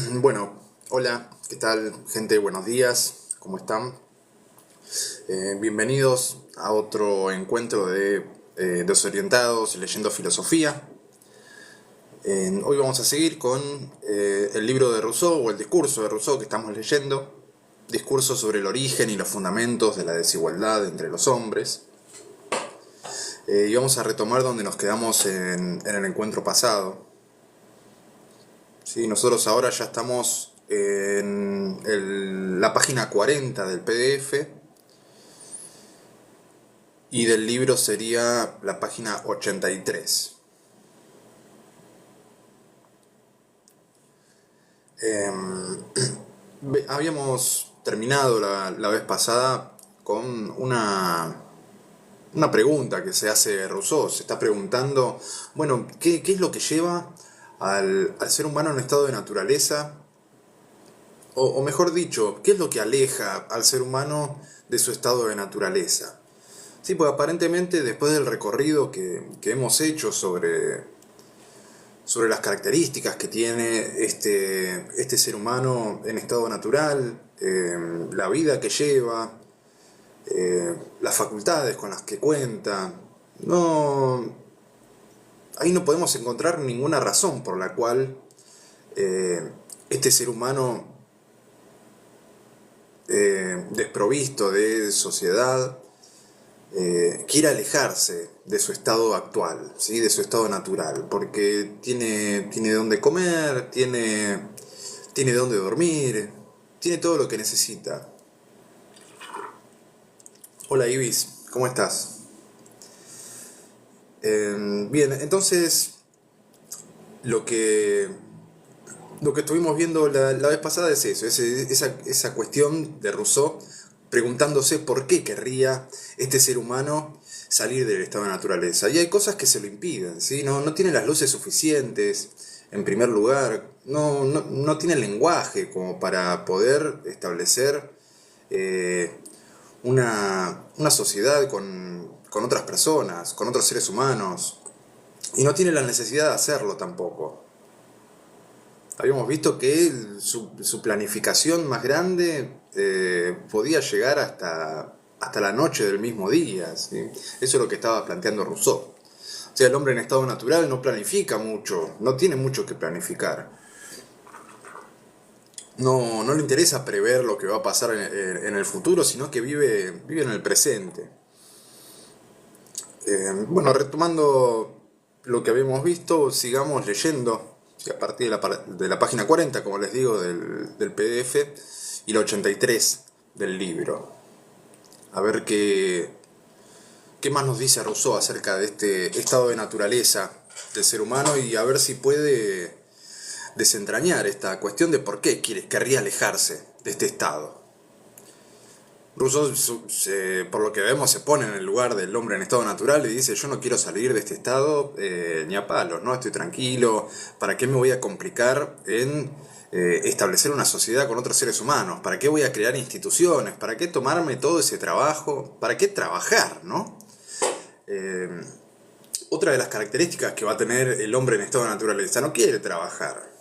Bueno, hola, ¿qué tal, gente? Buenos días, ¿cómo están? Bienvenidos a otro encuentro de Desorientados leyendo filosofía. Hoy vamos a seguir con el libro de Rousseau, o el discurso de Rousseau que estamos leyendo. Discurso sobre el origen y los fundamentos de la desigualdad entre los hombres. Y vamos a retomar donde nos quedamos en el encuentro pasado. Sí, nosotros ahora ya estamos en la página 40 del PDF y del libro sería la página 83. Habíamos terminado la vez pasada con una pregunta que se hace Rousseau. Se está preguntando, bueno, ¿qué es lo que lleva al ser humano en un estado de naturaleza? O mejor dicho, ¿qué es lo que aleja al ser humano de su estado de naturaleza? Sí, pues aparentemente después del recorrido que hemos hecho sobre las características que tiene este ser humano en estado natural, la vida que lleva, las facultades con las que cuenta, no, ahí no podemos encontrar ninguna razón por la cual este ser humano desprovisto de sociedad quiere alejarse de su estado actual, ¿sí? De su estado natural, porque tiene dónde comer, tiene dónde dormir, tiene todo lo que necesita. Hola Ibis, ¿cómo estás? Bien, entonces lo que, lo que estuvimos viendo la vez pasada es eso, esa cuestión de Rousseau preguntándose por qué querría este ser humano salir del estado de naturaleza. Y hay cosas que se lo impiden, ¿sí? No tiene las luces suficientes, en primer lugar, no tiene lenguaje como para poder establecer eh, una sociedad con otras personas, con otros seres humanos, y no tiene la necesidad de hacerlo tampoco. Habíamos visto que su planificación más grande podía llegar hasta la noche del mismo día, ¿sí? Eso es lo que estaba planteando Rousseau. O sea, el hombre en estado natural no planifica mucho, no tiene mucho que planificar. No le interesa prever lo que va a pasar en el futuro, sino que vive en el presente. Bueno, retomando lo que habíamos visto, sigamos leyendo a partir de la página 40, como les digo, del PDF, y la 83 del libro. A ver qué más nos dice Rousseau acerca de este estado de naturaleza del ser humano y a ver si puede desentrañar esta cuestión de por qué querría alejarse de este estado. Rousseau, por lo que vemos, se pone en el lugar del hombre en estado natural y dice, yo no quiero salir de este estado ni a palos, ¿no? Estoy tranquilo, ¿para qué me voy a complicar en establecer una sociedad con otros seres humanos? ¿Para qué voy a crear instituciones? ¿Para qué tomarme todo ese trabajo? ¿Para qué trabajar, no? Otra de las características que va a tener el hombre en estado de naturaleza, no quiere trabajar.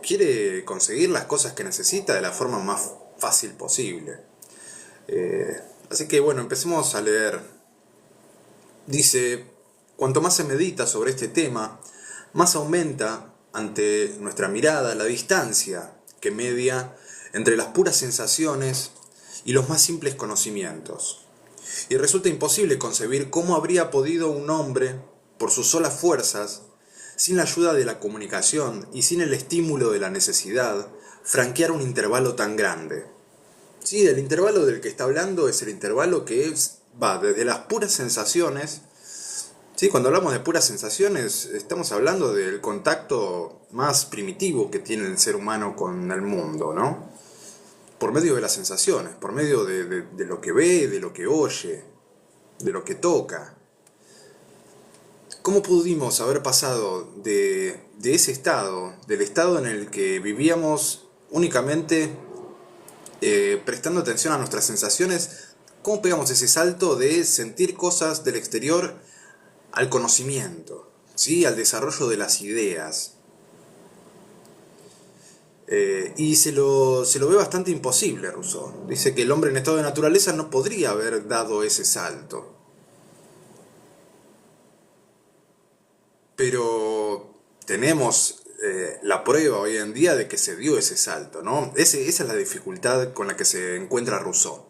Quiere conseguir las cosas que necesita de la forma más fácil posible. Así que bueno, empecemos a leer. Dice, cuanto más se medita sobre este tema, más aumenta ante nuestra mirada la distancia que media entre las puras sensaciones y los más simples conocimientos. Y resulta imposible concebir cómo habría podido un hombre, por sus solas fuerzas, sin la ayuda de la comunicación y sin el estímulo de la necesidad, franquear un intervalo tan grande. Sí, el intervalo del que está hablando es el intervalo que va desde las puras sensaciones. Sí, cuando hablamos de puras sensaciones, estamos hablando del contacto más primitivo que tiene el ser humano con el mundo, ¿no? Por medio de las sensaciones, por medio de lo que ve, de lo que oye, de lo que toca. ¿Cómo pudimos haber pasado de ese estado, del estado en el que vivíamos únicamente prestando atención a nuestras sensaciones, cómo pegamos ese salto de sentir cosas del exterior al conocimiento, ¿sí? Al desarrollo de las ideas? Y se lo ve bastante imposible Rousseau. Dice que el hombre en estado de naturaleza no podría haber dado ese salto. Pero tenemos la prueba hoy en día de que se dio ese salto, ¿no? Esa es la dificultad con la que se encuentra Rousseau.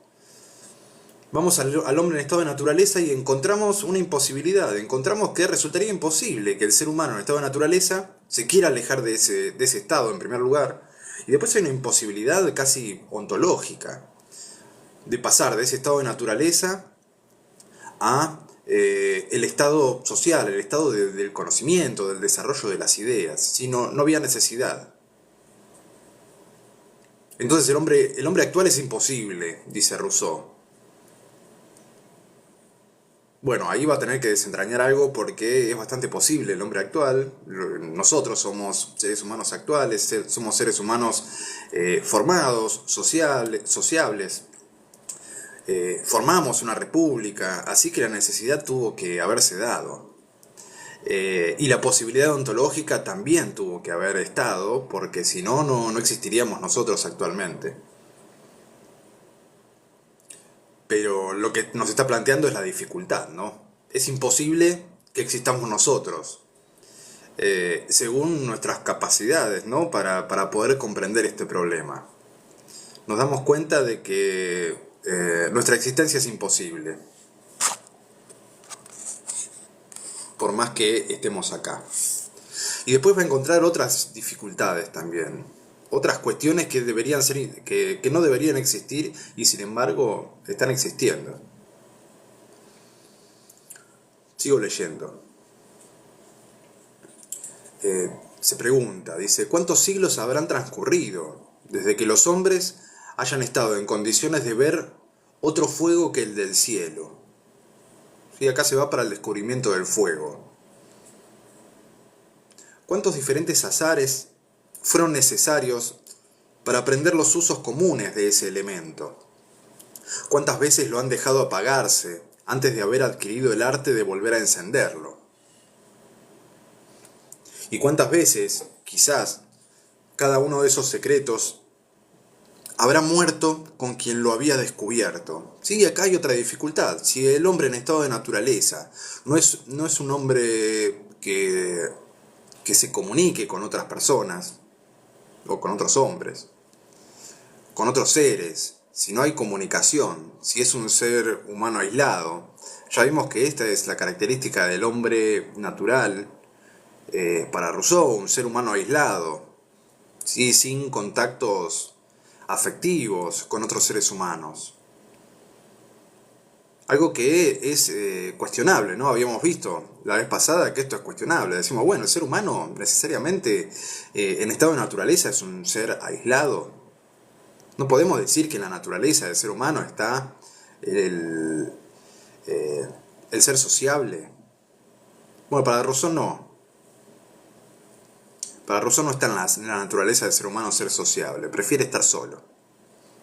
Vamos al hombre en estado de naturaleza y encontramos una imposibilidad. Encontramos que resultaría imposible que el ser humano en estado de naturaleza se quiera alejar de ese estado en primer lugar. Y después hay una imposibilidad casi ontológica de pasar de ese estado de naturaleza a el estado social, el estado del conocimiento, del desarrollo de las ideas. Si no, no había necesidad. Entonces el hombre actual es imposible, dice Rousseau. Bueno, ahí va a tener que desentrañar algo porque es bastante posible el hombre actual. Nosotros somos seres humanos actuales, somos seres humanos formados, sociables. Formamos una república, así que la necesidad tuvo que haberse dado. Y la posibilidad ontológica también tuvo que haber estado, porque si no, no existiríamos nosotros actualmente. Pero lo que nos está planteando es la dificultad, ¿no? Es imposible que existamos nosotros, según nuestras capacidades, ¿no? Para poder comprender este problema. Nos damos cuenta de que nuestra existencia es imposible, por más que estemos acá. Y después va a encontrar otras dificultades también. Otras cuestiones que deberían ser, que no deberían existir y sin embargo están existiendo. Sigo leyendo. Se pregunta, dice, ¿cuántos siglos habrán transcurrido desde que los hombres hayan estado en condiciones de ver otro fuego que el del cielo? Sí, acá se va para el descubrimiento del fuego. ¿Cuántos diferentes azares fueron necesarios para aprender los usos comunes de ese elemento? ¿Cuántas veces lo han dejado apagarse antes de haber adquirido el arte de volver a encenderlo? ¿Y cuántas veces, quizás, cada uno de esos secretos habrá muerto con quien lo había descubierto? Sí, acá hay otra dificultad. Si el hombre en estado de naturaleza no es un hombre que se comunique con otras personas, o con otros hombres, con otros seres, si no hay comunicación, si es un ser humano aislado, ya vimos que esta es la característica del hombre natural, para Rousseau, un ser humano aislado, ¿sí? Sin contactos afectivos con otros seres humanos. Algo que es cuestionable, ¿no? Habíamos visto la vez pasada que esto es cuestionable. Decimos, bueno, el ser humano necesariamente en estado de naturaleza es un ser aislado. No podemos decir que en la naturaleza del ser humano está el ser sociable. Bueno, para Rousseau no. Para Rousseau no está en la naturaleza del ser humano ser sociable, prefiere estar solo.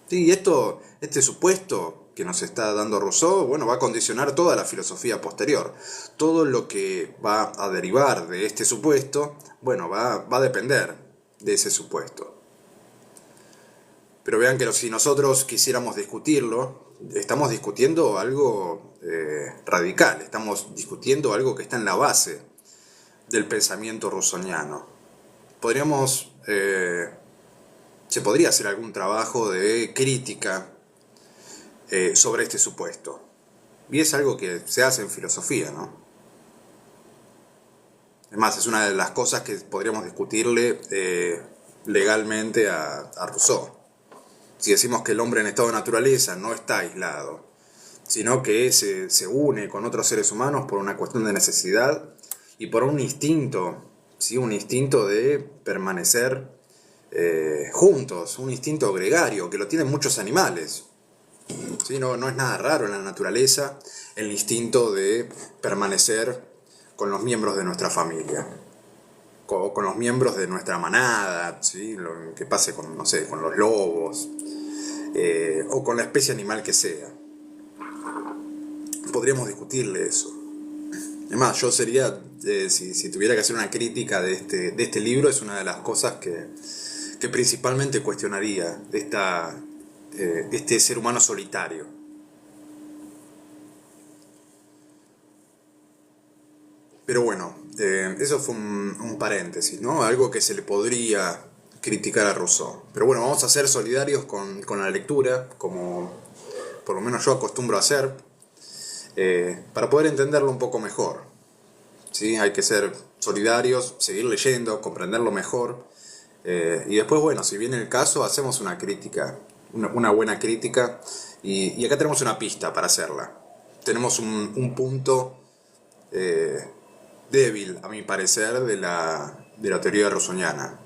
Sí, este supuesto que nos está dando Rousseau, bueno, va a condicionar toda la filosofía posterior. Todo lo que va a derivar de este supuesto, bueno, va a depender de ese supuesto. Pero vean que si nosotros quisiéramos discutirlo, estamos discutiendo algo radical, estamos discutiendo algo que está en la base del pensamiento rousseauiano. Se podría hacer algún trabajo de crítica sobre este supuesto. Y es algo que se hace en filosofía, ¿no? Es más, es una de las cosas que podríamos discutirle legalmente a Rousseau. Si decimos que el hombre en estado de naturaleza no está aislado, sino que se une con otros seres humanos por una cuestión de necesidad y por un instinto, ¿sí? Un instinto de permanecer juntos, un instinto gregario que lo tienen muchos animales. ¿Sí? No es nada raro en la naturaleza el instinto de permanecer con los miembros de nuestra familia, con los miembros de nuestra manada, ¿sí? Lo que pase con, no sé, con los lobos, o con la especie animal que sea. Podríamos discutirle eso. Además, yo sería, si tuviera que hacer una crítica de este libro, es una de las cosas que que principalmente cuestionaría este ser humano solitario. Pero bueno, eso fue un paréntesis, ¿no? Algo que se le podría criticar a Rousseau. Pero bueno, vamos a ser solidarios con la lectura, como por lo menos yo acostumbro a hacer, para poder entenderlo un poco mejor. ¿Sí? Hay que ser solidarios, seguir leyendo, comprenderlo mejor. Y después, bueno, si viene el caso, hacemos una crítica, una buena crítica. Y acá tenemos una pista para hacerla. Tenemos un punto débil, a mi parecer, de la teoría rousseauiana.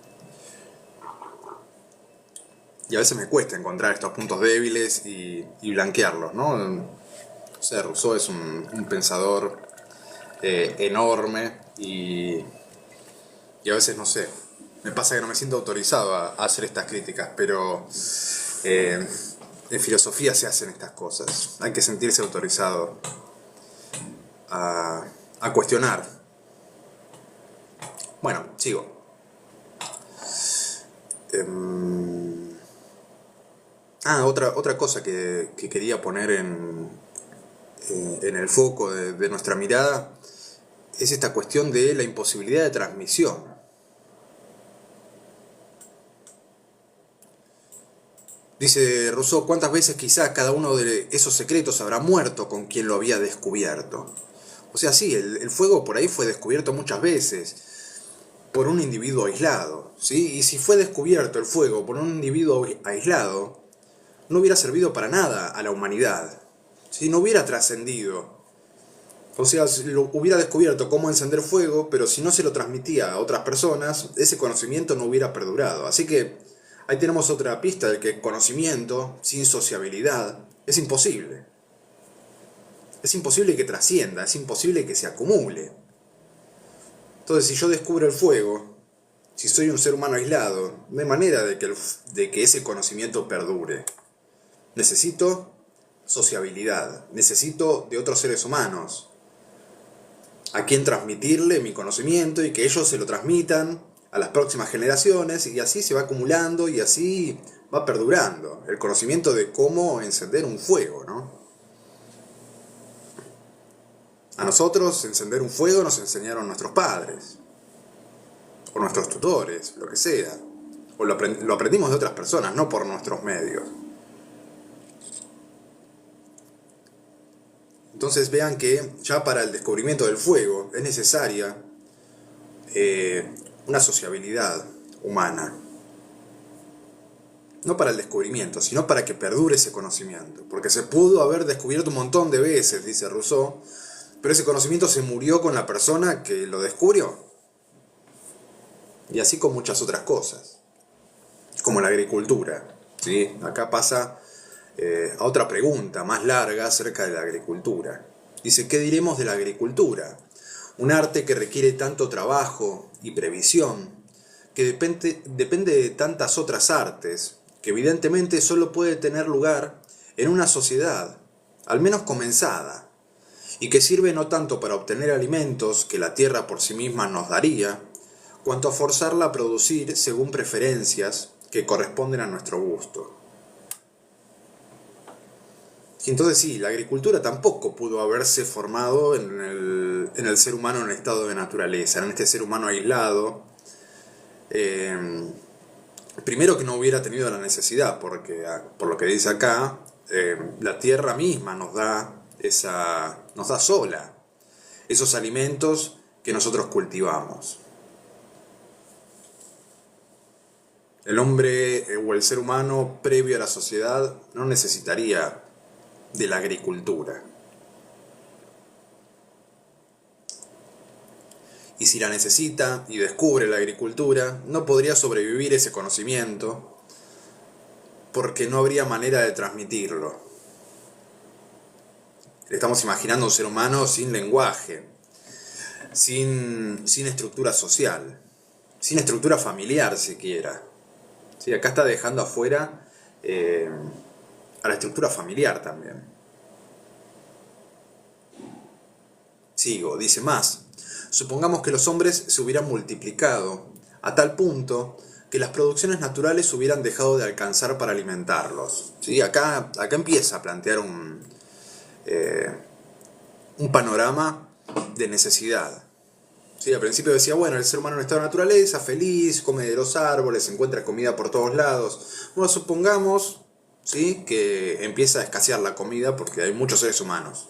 Y a veces me cuesta encontrar estos puntos débiles y blanquearlos, ¿no? O sea, Rousseau es un pensador enorme y a veces, no sé, me pasa que no me siento autorizado a hacer estas críticas, pero en filosofía se hacen estas cosas. Hay que sentirse autorizado a cuestionar. Bueno, sigo. Otra cosa que quería poner en el foco de nuestra mirada es esta cuestión de la imposibilidad de transmisión. Dice Rousseau, ¿cuántas veces quizás cada uno de esos secretos habrá muerto con quien lo había descubierto? O sea, sí, el fuego por ahí fue descubierto muchas veces por un individuo aislado, ¿sí? Y si fue descubierto el fuego por un individuo aislado, no hubiera servido para nada a la humanidad, ¿sí? No hubiera trascendido. O sea, lo hubiera descubierto cómo encender fuego, pero si no se lo transmitía a otras personas, ese conocimiento no hubiera perdurado. Así que ahí tenemos otra pista de que conocimiento sin sociabilidad es imposible. Es imposible que trascienda, es imposible que se acumule. Entonces, si yo descubro el fuego, si soy un ser humano aislado, no hay manera de que ese conocimiento perdure. Necesito sociabilidad, necesito de otros seres humanos a quien transmitirle mi conocimiento y que ellos se lo transmitan a las próximas generaciones, y así se va acumulando y así va perdurando el conocimiento de cómo encender un fuego, ¿no? A nosotros encender un fuego nos enseñaron nuestros padres, o nuestros tutores, lo que sea, o lo aprendimos de otras personas, no por nuestros medios. Entonces vean que ya para el descubrimiento del fuego es necesaria una sociabilidad humana. No para el descubrimiento, sino para que perdure ese conocimiento. Porque se pudo haber descubierto un montón de veces, dice Rousseau, pero ese conocimiento se murió con la persona que lo descubrió. Y así con muchas otras cosas, como la agricultura, ¿sí? Acá pasa a otra pregunta más larga acerca de la agricultura. Dice, ¿qué diremos de la agricultura? Un arte que requiere tanto trabajo y previsión, que depende de tantas otras artes, que evidentemente solo puede tener lugar en una sociedad, al menos comenzada, y que sirve no tanto para obtener alimentos que la tierra por sí misma nos daría, cuanto a forzarla a producir según preferencias que corresponden a nuestro gusto. Y entonces sí, la agricultura tampoco pudo haberse formado en el ser humano en estado de naturaleza, en este ser humano aislado. Primero que no hubiera tenido la necesidad, porque por lo que dice acá, la tierra misma nos da sola esos alimentos que nosotros cultivamos. El hombre o el ser humano previo a la sociedad no necesitaría de la agricultura. Y si la necesita y descubre la agricultura, no podría sobrevivir ese conocimiento porque no habría manera de transmitirlo. Estamos imaginando un ser humano sin lenguaje, sin estructura social, sin estructura familiar siquiera. Sí, acá está dejando afuera a la estructura familiar también. Sigo, dice más. Supongamos que los hombres se hubieran multiplicado a tal punto que las producciones naturales hubieran dejado de alcanzar para alimentarlos. ¿Sí? Acá empieza a plantear un panorama de necesidad. ¿Sí? Al principio decía, bueno, el ser humano en estado de naturaleza, feliz, come de los árboles, encuentra comida por todos lados. Bueno, supongamos, ¿sí?, que empieza a escasear la comida porque hay muchos seres humanos.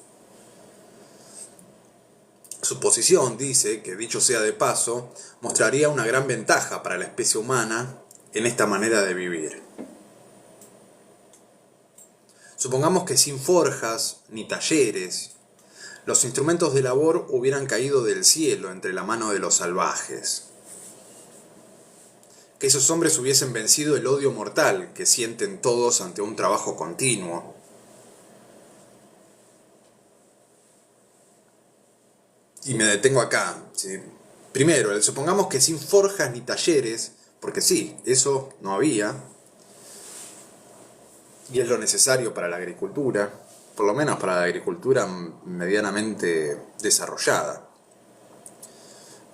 Su posición dice que, dicho sea de paso, mostraría una gran ventaja para la especie humana en esta manera de vivir. Supongamos que sin forjas ni talleres, los instrumentos de labor hubieran caído del cielo entre la mano de los salvajes. Que esos hombres hubiesen vencido el odio mortal que sienten todos ante un trabajo continuo. Y me detengo acá, ¿sí? Primero, supongamos que sin forjas ni talleres, porque sí, eso no había, y es lo necesario para la agricultura, por lo menos para la agricultura medianamente desarrollada.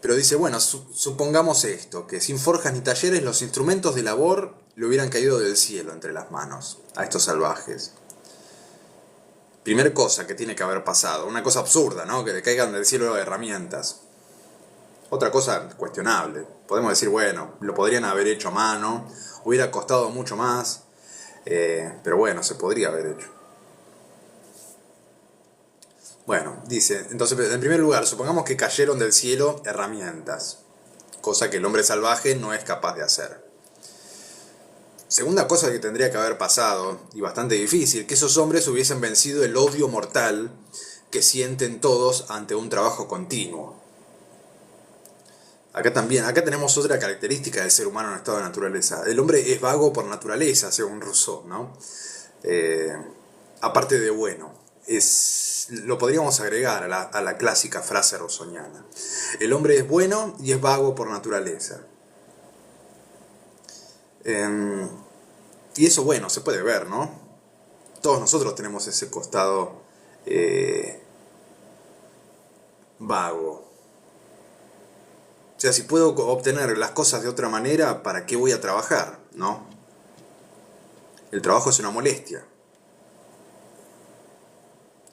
Pero dice, bueno, supongamos esto, que sin forjas ni talleres los instrumentos de labor le hubieran caído del cielo entre las manos a estos salvajes. Primer cosa que tiene que haber pasado, una cosa absurda, ¿no? Que le caigan del cielo herramientas. Otra cosa cuestionable. Podemos decir, bueno, lo podrían haber hecho a mano, hubiera costado mucho más, pero bueno, se podría haber hecho. Bueno, dice, entonces, en primer lugar, supongamos que cayeron del cielo herramientas, cosa que el hombre salvaje no es capaz de hacer. Segunda cosa que tendría que haber pasado, y bastante difícil, que esos hombres hubiesen vencido el odio mortal que sienten todos ante un trabajo continuo. Acá tenemos otra característica del ser humano en estado de naturaleza. El hombre es vago por naturaleza, según Rousseau, ¿no? Aparte de bueno, lo podríamos agregar a la clásica frase rousseauiana. El hombre es bueno y es vago por naturaleza. Y eso, bueno, se puede ver, ¿no? Todos nosotros tenemos ese costado vago. O sea, si puedo obtener las cosas de otra manera, ¿para qué voy a trabajar? ¿No? El trabajo es una molestia.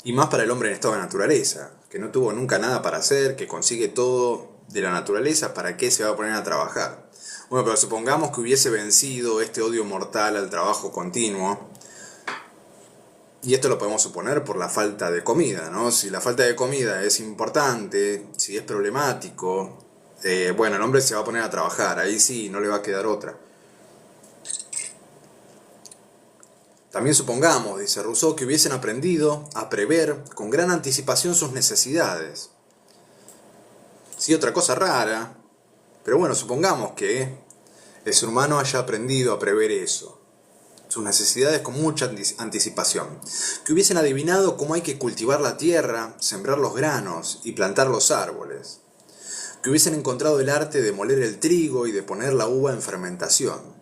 Y más para el hombre en estado de naturaleza, que no tuvo nunca nada para hacer, que consigue todo de la naturaleza, ¿para qué se va a poner a trabajar? Bueno, pero supongamos que hubiese vencido este odio mortal al trabajo continuo, y esto lo podemos suponer por la falta de comida, ¿no? Si la falta de comida es importante, si es problemático, bueno, el hombre se va a poner a trabajar, ahí sí, no le va a quedar otra. También supongamos, dice Rousseau, que hubiesen aprendido a prever con gran anticipación sus necesidades. Sí, otra cosa rara, pero bueno, supongamos que el ser humano haya aprendido a prever eso, sus necesidades con mucha anticipación. Que hubiesen adivinado cómo hay que cultivar la tierra, sembrar los granos y plantar los árboles. Que hubiesen encontrado el arte de moler el trigo y de poner la uva en fermentación.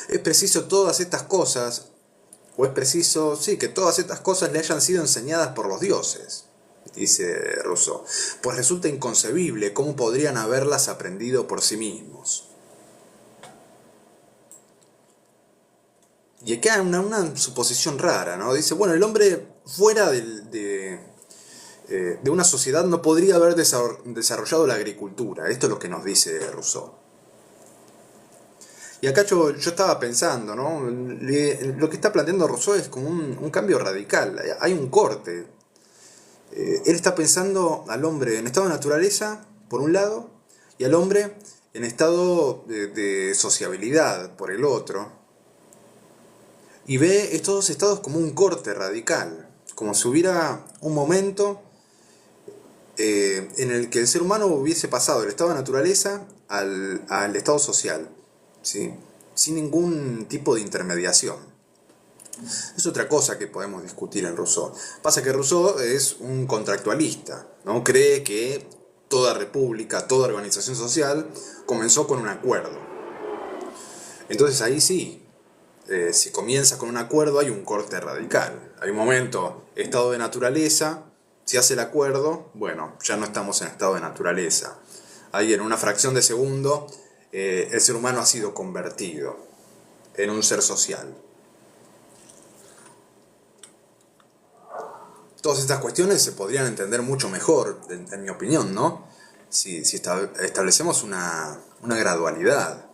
Es preciso todas estas cosas, o es preciso, sí, que todas estas cosas le hayan sido enseñadas por los dioses, dice Rousseau, pues resulta inconcebible cómo podrían haberlas aprendido por sí mismos. Y acá una suposición rara, ¿no? Dice, bueno, el hombre fuera de una sociedad no podría haber desarrollado la agricultura. Esto es lo que nos dice Rousseau. Y acá yo estaba pensando, ¿no? Lo que está planteando Rousseau es como un cambio radical. Hay un corte. Él está pensando al hombre en estado de naturaleza, por un lado, y al hombre en estado de sociabilidad, por el otro. Y ve estos estados como un corte radical, como si hubiera un momento en el que el ser humano hubiese pasado del estado de naturaleza al estado social, ¿sí? Sin ningún tipo de intermediación. Es otra cosa que podemos discutir en Rousseau. Pasa que Rousseau es un contractualista, ¿no? Cree que toda república, toda organización social comenzó con un acuerdo. Entonces ahí sí, si comienza con un acuerdo hay un corte radical. Hay un momento, estado de naturaleza, si hace el acuerdo, bueno, ya no estamos en estado de naturaleza. Ahí en una fracción de segundo el ser humano ha sido convertido en un ser social. Todas estas cuestiones se podrían entender mucho mejor, en mi opinión, ¿no? Si establecemos una gradualidad.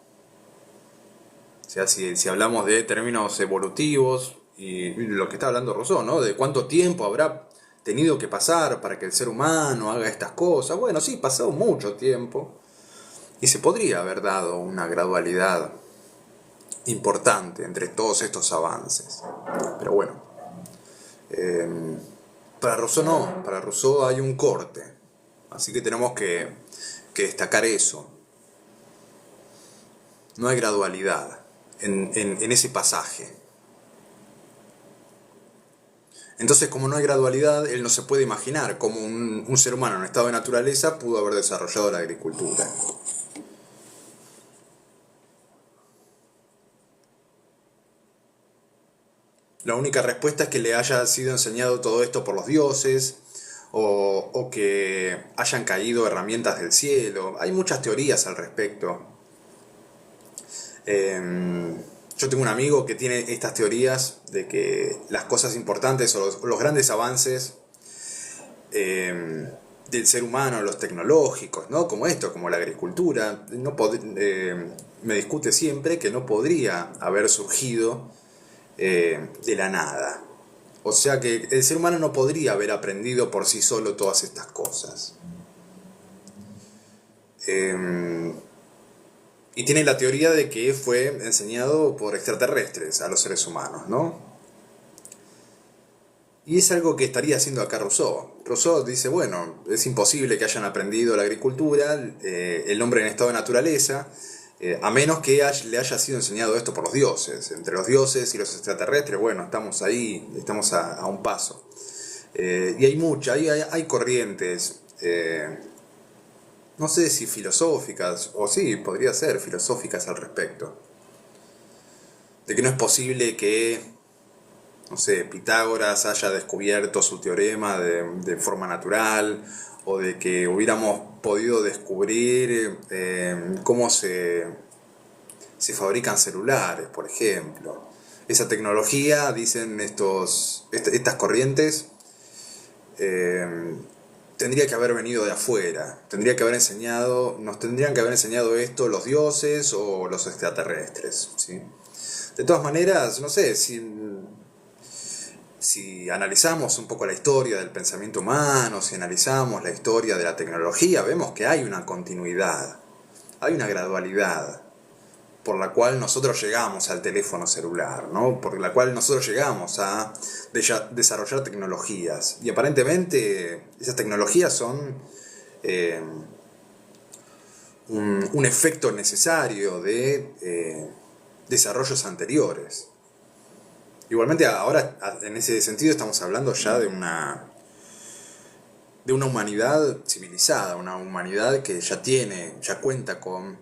O sea, si hablamos de términos evolutivos y lo que está hablando Rousseau, ¿no? De cuánto tiempo habrá tenido que pasar para que el ser humano haga estas cosas. Bueno, sí, pasado mucho tiempo. Y se podría haber dado una gradualidad importante entre todos estos avances. Pero bueno, para Rousseau no, para Rousseau hay un corte. Así que tenemos que destacar eso. No hay gradualidad en ese pasaje. Entonces, como no hay gradualidad, él no se puede imaginar cómo un ser humano en estado de naturaleza pudo haber desarrollado la agricultura. La única respuesta es que le haya sido enseñado todo esto por los dioses, o que hayan caído herramientas del cielo. Hay muchas teorías al respecto. Yo tengo un amigo que tiene estas teorías de que las cosas importantes o los grandes avances del ser humano, los tecnológicos, ¿no? Como esto, como la agricultura, me discute siempre que no podría haber surgido de la nada. O sea que el ser humano no podría haber aprendido por sí solo todas estas cosas. Y tiene la teoría de que fue enseñado por extraterrestres a los seres humanos, ¿no? Y es algo que estaría haciendo acá Rousseau. Rousseau dice, bueno, es imposible que hayan aprendido la agricultura, el hombre en estado de naturaleza, a menos que le haya sido enseñado esto por los dioses. Entre los dioses y los extraterrestres, bueno, estamos ahí, estamos a un paso. Y hay corrientes, no sé si filosóficas, o sí, podría ser filosóficas al respecto. De que no es posible que, no sé, Pitágoras haya descubierto su teorema de forma natural, o de que hubiéramos podido descubrir cómo se fabrican celulares, por ejemplo. Esa tecnología, dicen estas corrientes, tendría que haber venido de afuera. Nos tendrían que haber enseñado esto los dioses o los extraterrestres, ¿sí? De todas maneras, no sé, si analizamos un poco la historia del pensamiento humano, si analizamos la historia de la tecnología, vemos que hay una continuidad, hay una gradualidad por la cual nosotros llegamos al teléfono celular, ¿no? Por la cual nosotros llegamos a desarrollar tecnologías. Y aparentemente esas tecnologías son un efecto necesario de desarrollos anteriores. Igualmente ahora, en ese sentido, estamos hablando ya de una humanidad civilizada, una humanidad que ya cuenta con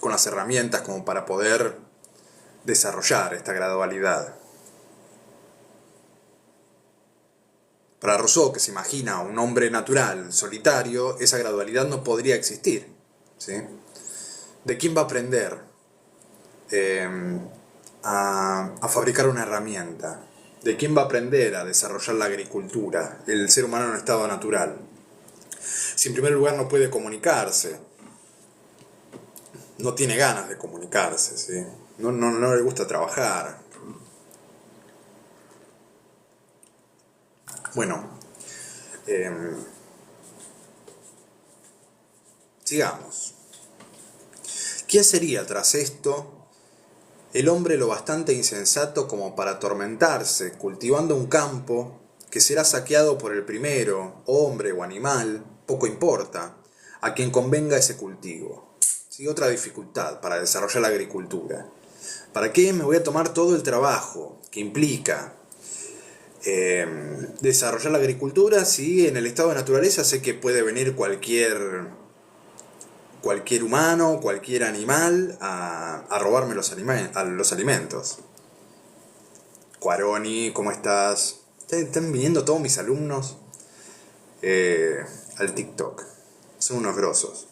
las herramientas como para poder desarrollar esta gradualidad. Para Rousseau, que se imagina un hombre natural, solitario, esa gradualidad no podría existir, ¿sí? ¿De quién va a aprender a fabricar una herramienta? ¿De quién va a aprender a desarrollar la agricultura, el ser humano en estado natural? Si en primer lugar no puede comunicarse, no tiene ganas de comunicarse, ¿sí? No le gusta trabajar. Bueno, sigamos. ¿Quién sería tras esto el hombre lo bastante insensato como para atormentarse cultivando un campo que será saqueado por el primero, hombre o animal, poco importa, a quien convenga ese cultivo? ¿Sí? Otra dificultad para desarrollar la agricultura. ¿Para qué me voy a tomar todo el trabajo que implica desarrollar la agricultura si en el estado de naturaleza sé que puede venir cualquier humano, cualquier animal a robarme los alimentos? Cuaroni, ¿cómo estás? Están viniendo todos mis alumnos al TikTok. Son unos grosos.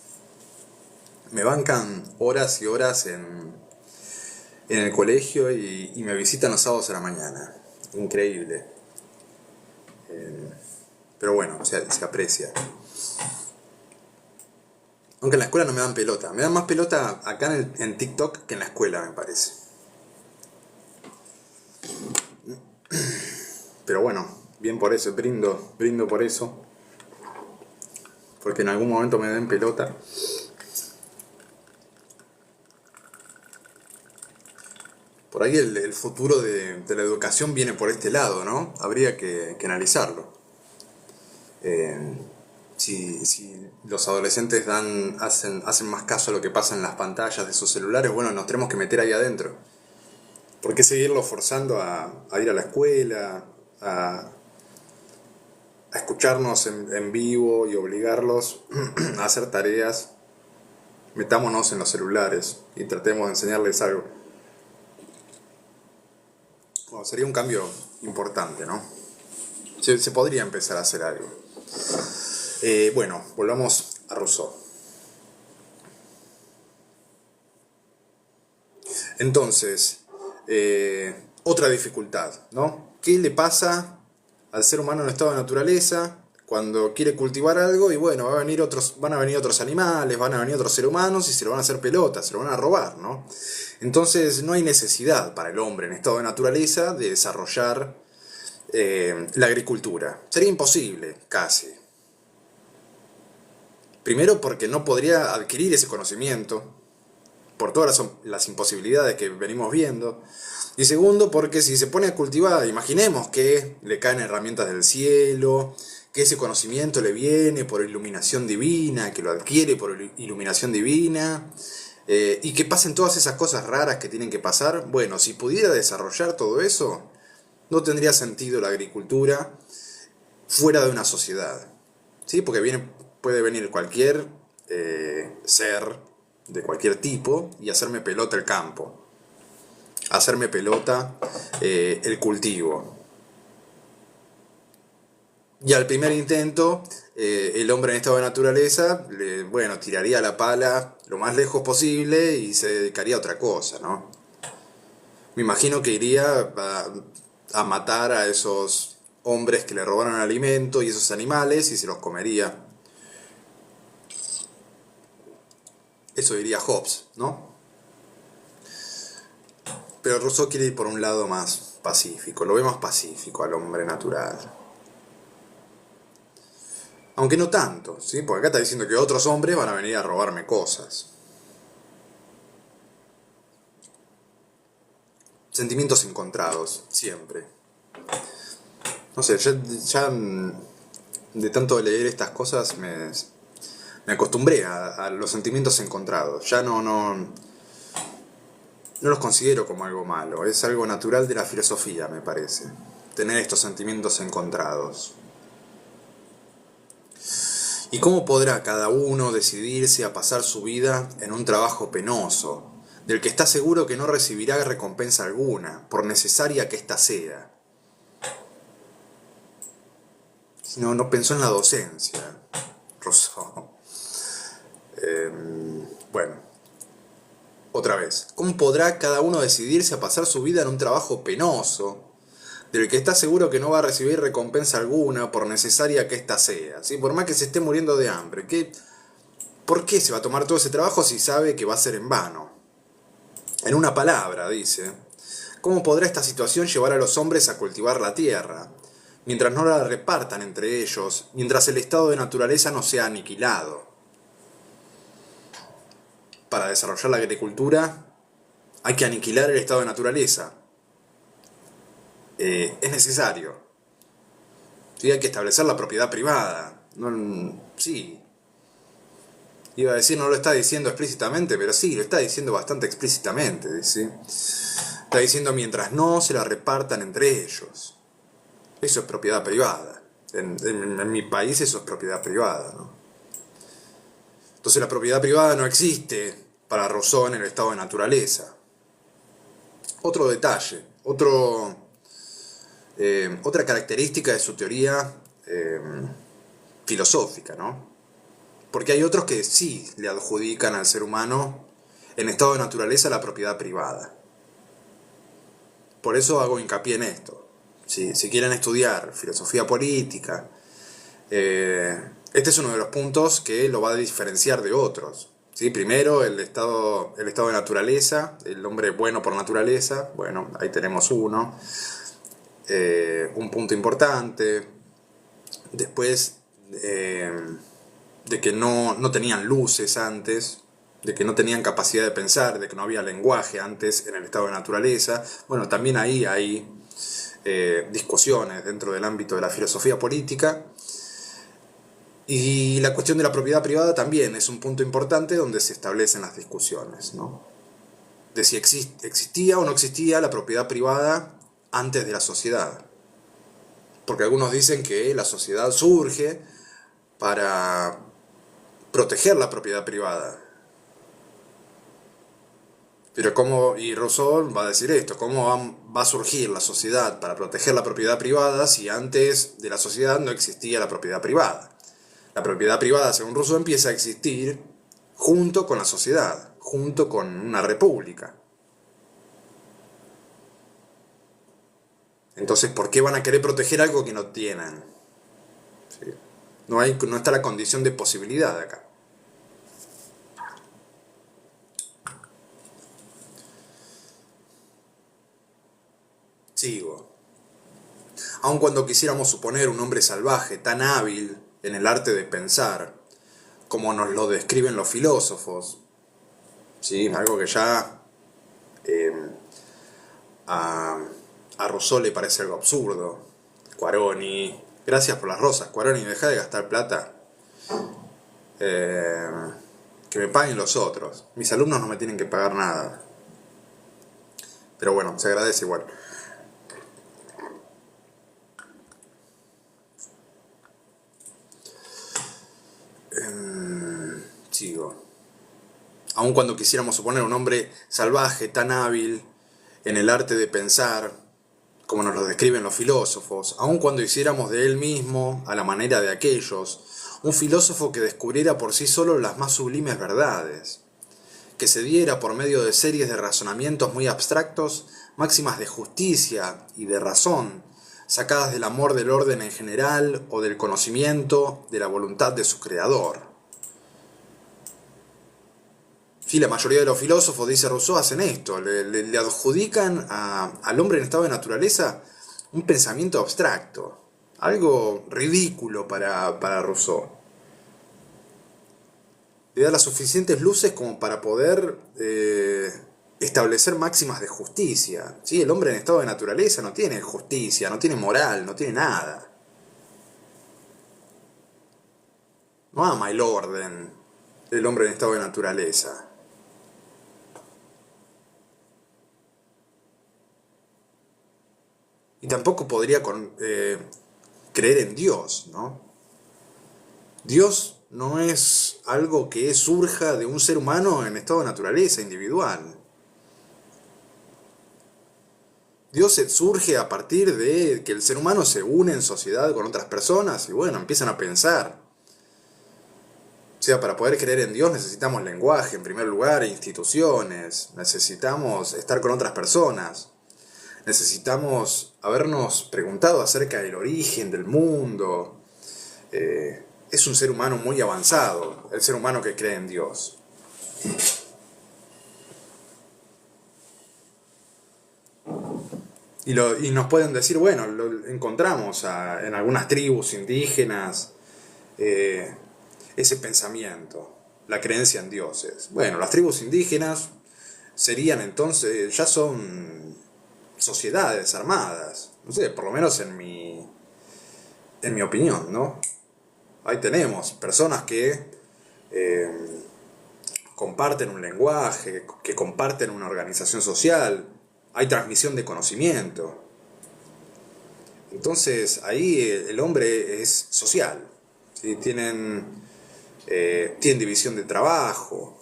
me bancan horas y horas en el colegio y me visitan los sábados a la mañana. Increíble. Pero bueno, se aprecia. Aunque en la escuela no me dan pelota. Me dan más pelota acá en TikTok que en la escuela, me parece. Pero bueno, bien por eso, brindo por eso. Porque en algún momento me den pelota. Por ahí el futuro de la educación viene por este lado, ¿no? Habría que analizarlo. Si los adolescentes hacen más caso a lo que pasa en las pantallas de sus celulares, bueno, nos tenemos que meter ahí adentro. ¿Por qué seguirlos forzando a ir a la escuela, a escucharnos en vivo y obligarlos a hacer tareas? Metámonos en los celulares y tratemos de enseñarles algo. Bueno, sería un cambio importante, ¿no? Se podría empezar a hacer algo. Bueno, volvamos a Rousseau. Entonces, otra dificultad, ¿no? ¿Qué le pasa al ser humano en estado de naturaleza cuando quiere cultivar algo? Y bueno, van a venir otros animales, van a venir otros seres humanos y se lo van a hacer pelotas, se lo van a robar, ¿no? Entonces no hay necesidad para el hombre en estado de naturaleza de desarrollar la agricultura. Sería imposible, casi. Primero porque no podría adquirir ese conocimiento, por todas las imposibilidades que venimos viendo. Y segundo, porque si se pone a cultivar, imaginemos que le caen herramientas del cielo, que ese conocimiento le viene por iluminación divina, que lo adquiere por iluminación divina, y que pasen todas esas cosas raras que tienen que pasar. Bueno, si pudiera desarrollar todo eso, no tendría sentido la agricultura fuera de una sociedad, ¿sí? Porque puede venir cualquier ser de cualquier tipo y hacerme pelota el campo, hacerme pelota el cultivo. Y al primer intento, el hombre en estado de naturaleza, tiraría la pala lo más lejos posible y se dedicaría a otra cosa, ¿no? Me imagino que iría a matar a esos hombres que le robaron alimento y esos animales y se los comería. Eso diría Hobbes, ¿no? Pero Rousseau quiere ir por un lado más pacífico, lo ve más pacífico al hombre natural. Aunque no tanto, ¿sí? Porque acá está diciendo que otros hombres van a venir a robarme cosas. Sentimientos encontrados, siempre. No sé, ya de tanto leer estas cosas me acostumbré a los sentimientos encontrados. Ya no los considero como algo malo. Es algo natural de la filosofía, me parece. Tener estos sentimientos encontrados. ¿Y cómo podrá cada uno decidirse a pasar su vida en un trabajo penoso, del que está seguro que no recibirá recompensa alguna, por necesaria que ésta sea? No pensó en la docencia, Rousseau. Bueno, otra vez. ¿Cómo podrá cada uno decidirse a pasar su vida en un trabajo penoso, del que está seguro que no va a recibir recompensa alguna, por necesaria que ésta sea? ¿Sí? Por más que se esté muriendo de hambre. ¿Por qué se va a tomar todo ese trabajo si sabe que va a ser en vano? En una palabra, dice, ¿cómo podrá esta situación llevar a los hombres a cultivar la tierra, mientras no la repartan entre ellos, mientras el estado de naturaleza no sea aniquilado? Para desarrollar la agricultura hay que aniquilar el estado de naturaleza. Es necesario. Sí, hay que establecer la propiedad privada. Sí. Iba a decir, no lo está diciendo explícitamente, pero sí, lo está diciendo bastante explícitamente. ¿sí? Está diciendo mientras no se la repartan entre ellos. Eso es propiedad privada. En mi país eso es propiedad privada, ¿no? Entonces la propiedad privada no existe para Rousseau en el estado de naturaleza. Otro detalle, otra característica de su teoría filosófica, ¿no? Porque hay otros que sí le adjudican al ser humano en estado de naturaleza la propiedad privada. Por eso hago hincapié en esto. Si quieren estudiar filosofía política, este es uno de los puntos que lo va a diferenciar de otros. ¿Sí? Primero, el estado de naturaleza, el hombre bueno por naturaleza. Bueno, ahí tenemos uno. Un punto importante. Después, de que no tenían luces antes, de que no tenían capacidad de pensar, de que no había lenguaje antes en el estado de naturaleza. Bueno, también ahí hay discusiones dentro del ámbito de la filosofía política. Y la cuestión de la propiedad privada también es un punto importante donde se establecen las discusiones, ¿no? De si existía o no existía la propiedad privada antes de la sociedad. Porque algunos dicen que la sociedad surge para proteger la propiedad privada. Pero cómo, y Rousseau va a decir esto, ¿cómo va a surgir la sociedad para proteger la propiedad privada si antes de la sociedad no existía la propiedad privada? La propiedad privada, según Rousseau, empieza a existir junto con la sociedad, junto con una república. Entonces, ¿por qué van a querer proteger algo que no tienen? ¿Sí? No está la condición de posibilidad acá. Sigo. Aun cuando quisiéramos suponer un hombre salvaje tan hábil en el arte de pensar, como nos lo describen los filósofos, ¿sí? Algo que ya a Rousseau le parece algo absurdo. Quaroni, gracias por las rosas. Quaroni, deja de gastar plata. Que me paguen los otros. Mis alumnos no me tienen que pagar nada. Pero bueno, se agradece igual. Sigo. Aun cuando quisiéramos suponer un hombre salvaje, tan hábil en el arte de pensar, como nos lo describen los filósofos, aun cuando hiciéramos de él mismo, a la manera de aquellos, un filósofo que descubriera por sí solo las más sublimes verdades, que se diera por medio de series de razonamientos muy abstractos, máximas de justicia y de razón, sacadas del amor del orden en general o del conocimiento de la voluntad de su creador. Sí, la mayoría de los filósofos, dice Rousseau, hacen esto, le adjudican al hombre en estado de naturaleza un pensamiento abstracto, algo ridículo para Rousseau. Le da las suficientes luces como para poder establecer máximas de justicia. ¿Sí? El hombre en estado de naturaleza no tiene justicia, no tiene moral, no tiene nada. No ama el orden del hombre en estado de naturaleza. Y tampoco podría creer en Dios, ¿no? Dios no es algo que surja de un ser humano en estado de naturaleza individual. Dios surge a partir de que el ser humano se une en sociedad con otras personas y bueno, empiezan a pensar. O sea, para poder creer en Dios necesitamos lenguaje en primer lugar, instituciones, necesitamos estar con otras personas. Necesitamos habernos preguntado acerca del origen del mundo. Es un ser humano muy avanzado, el ser humano que cree en Dios. Y nos pueden decir, bueno, lo encontramos en algunas tribus indígenas, ese pensamiento, la creencia en dioses. Bueno, las tribus indígenas serían entonces, ya son sociedades armadas, no sé, por lo menos en mi opinión, ¿no? Ahí tenemos personas que comparten un lenguaje, que comparten una organización social, hay transmisión de conocimiento. Entonces ahí el hombre es social, ¿sí? Tienen división de trabajo.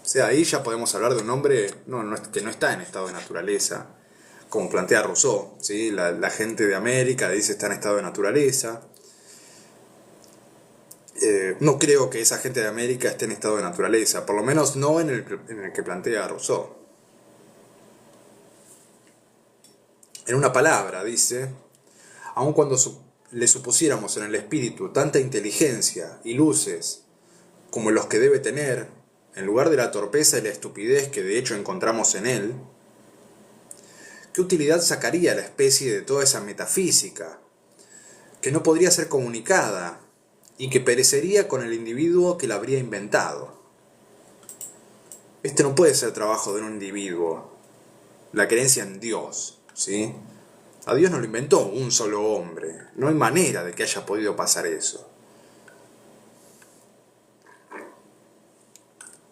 O sea, ahí ya podemos hablar de un hombre que no está en estado de naturaleza, como plantea Rousseau, ¿sí? La gente de América dice está en estado de naturaleza. No creo que esa gente de América esté en estado de naturaleza, por lo menos no en el que plantea Rousseau. En una palabra, dice, aun cuando le supusiéramos en el espíritu tanta inteligencia y luces como los que debe tener, en lugar de la torpeza y la estupidez que de hecho encontramos en él, ¿qué utilidad sacaría la especie de toda esa metafísica, que no podría ser comunicada y que perecería con el individuo que la habría inventado? Este no puede ser trabajo de un individuo, la creencia en Dios, ¿sí? A Dios no lo inventó un solo hombre, no hay manera de que haya podido pasar eso.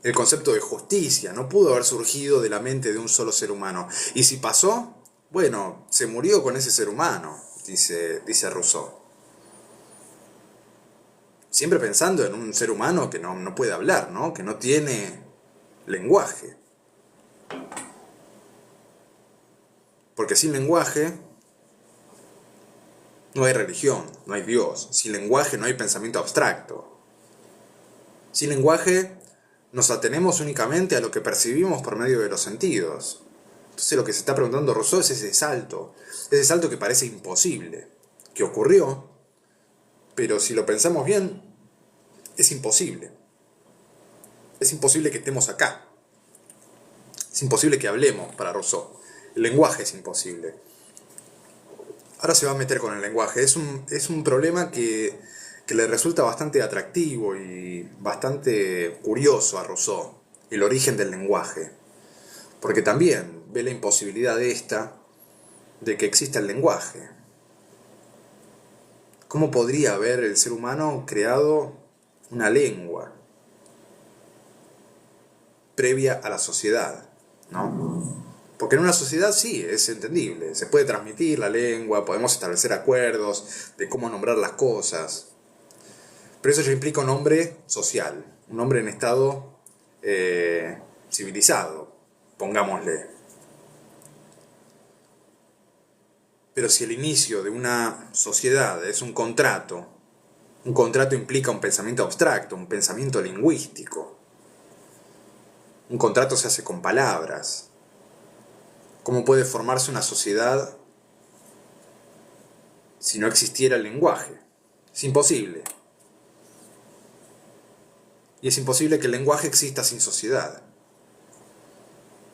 El concepto de justicia no pudo haber surgido de la mente de un solo ser humano. Y si pasó, bueno, se murió con ese ser humano, dice Rousseau. Siempre pensando en un ser humano que no puede hablar, ¿no? Que no tiene lenguaje. Porque sin lenguaje no hay religión, no hay Dios. Sin lenguaje no hay pensamiento abstracto. Sin lenguaje nos atenemos únicamente a lo que percibimos por medio de los sentidos. Entonces lo que se está preguntando Rousseau es ese salto que parece imposible, que ocurrió, pero si lo pensamos bien, es imposible. Es imposible que estemos acá. Es imposible que hablemos para Rousseau. El lenguaje es imposible. Ahora se va a meter con el lenguaje. Es un problema que le resulta bastante atractivo y bastante curioso a Rousseau, el origen del lenguaje. Porque también ve la imposibilidad de que exista el lenguaje. ¿Cómo podría haber el ser humano creado una lengua previa a la sociedad, ¿no? Porque en una sociedad sí, es entendible, se puede transmitir la lengua, podemos establecer acuerdos de cómo nombrar las cosas, pero eso ya implica un hombre social, un hombre en estado civilizado, pongámosle. Pero si el inicio de una sociedad es un contrato implica un pensamiento abstracto, un pensamiento lingüístico. Un contrato se hace con palabras. ¿Cómo puede formarse una sociedad si no existiera el lenguaje? Es imposible. Y es imposible que el lenguaje exista sin sociedad.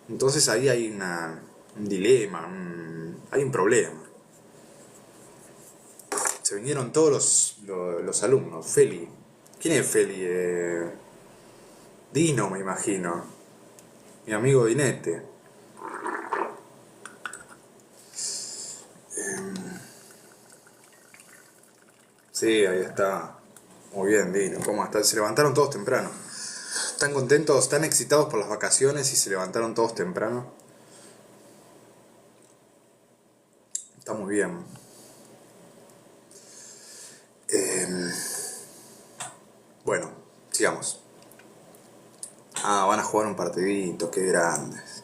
Entonces ahí hay un dilema, hay un problema. Se vinieron todos los alumnos. Feli. ¿Quién es Feli? Dino, me imagino. Mi amigo Dinete. Sí, ahí está. Muy bien, Dino. ¿Cómo está? Se levantaron todos temprano. Están contentos, están excitados por las vacaciones y se levantaron todos temprano. Está muy bien. Bueno, sigamos. Van a jugar un partidito, qué grandes.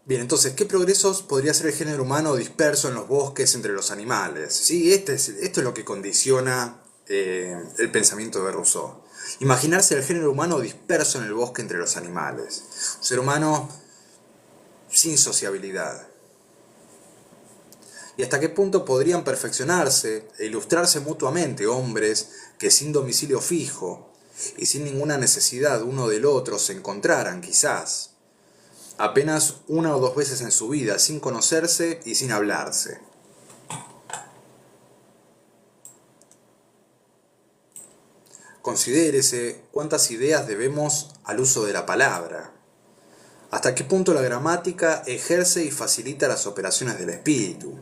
Bien, entonces, ¿qué progresos podría hacer el género humano disperso en los bosques entre los animales? Sí, esto es lo que condiciona el pensamiento de Rousseau. Imaginarse el género humano disperso en el bosque entre los animales. Un ser humano sin sociabilidad. ¿Y hasta qué punto podrían perfeccionarse e ilustrarse mutuamente hombres que sin domicilio fijo y sin ninguna necesidad uno del otro se encontraran, quizás, apenas una o dos veces en su vida, sin conocerse y sin hablarse? Considérese cuántas ideas debemos al uso de la palabra. Hasta qué punto la gramática ejerce y facilita las operaciones del espíritu.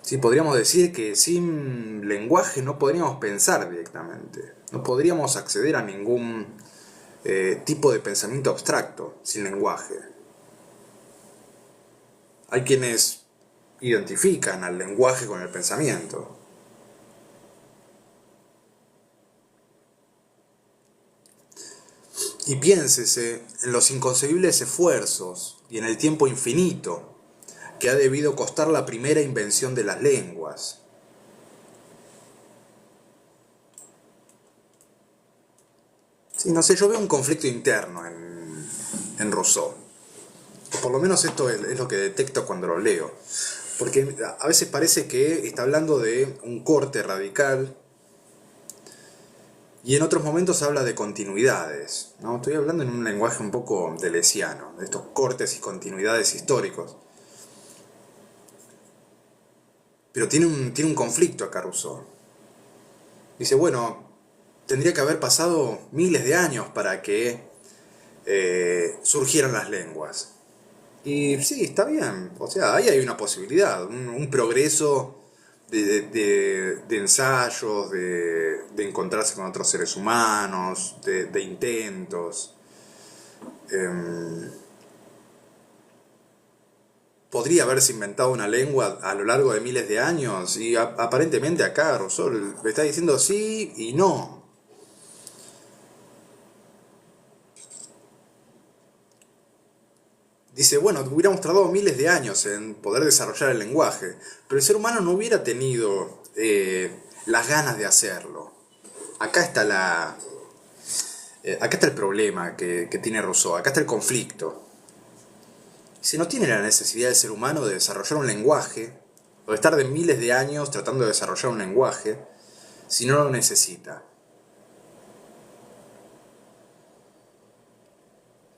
Sí, podríamos decir que sin lenguaje no podríamos pensar directamente. No podríamos acceder a ningún tipo de pensamiento abstracto sin lenguaje. Hay quienes identifican al lenguaje con el pensamiento. Y piénsese en los inconcebibles esfuerzos y en el tiempo infinito que ha debido costar la primera invención de las lenguas. Sí, no sé, yo veo un conflicto interno en Rousseau. O por lo menos esto es lo que detecto cuando lo leo. Porque a veces parece que está hablando de un corte radical y en otros momentos habla de continuidades, ¿no? Estoy hablando en un lenguaje un poco deleuziano, de estos cortes y continuidades históricos. Pero tiene un conflicto acá Rousseau. Dice, bueno, tendría que haber pasado miles de años para que surgieran las lenguas. Y sí, está bien. O sea, ahí hay una posibilidad, un progreso de ensayos, de encontrarse con otros seres humanos, de intentos. Podría haberse inventado una lengua a lo largo de miles de años y aparentemente acá Rousseau le está diciendo sí y no. Dice, bueno, hubiéramos tardado miles de años en poder desarrollar el lenguaje, pero el ser humano no hubiera tenido las ganas de hacerlo. Acá está acá está el problema que tiene Rousseau, acá está el conflicto. Si no tiene la necesidad del ser humano de desarrollar un lenguaje, o de estar de miles de años tratando de desarrollar un lenguaje, si no lo necesita.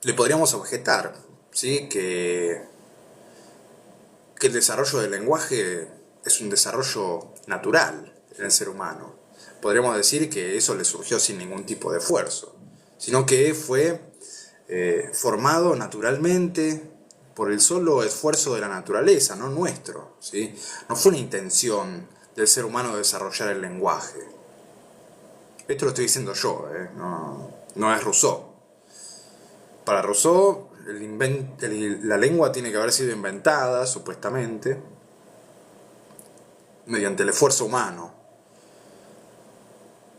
Le podríamos objetar, ¿sí? Que el desarrollo del lenguaje es un desarrollo natural en el ser humano. Podríamos decir que eso le surgió sin ningún tipo de esfuerzo, sino que fue formado naturalmente por el solo esfuerzo de la naturaleza, no nuestro, ¿sí? No fue una intención del ser humano desarrollar el lenguaje. Esto lo estoy diciendo yo, no es Rousseau. Para Rousseau, la lengua tiene que haber sido inventada, supuestamente, mediante el esfuerzo humano.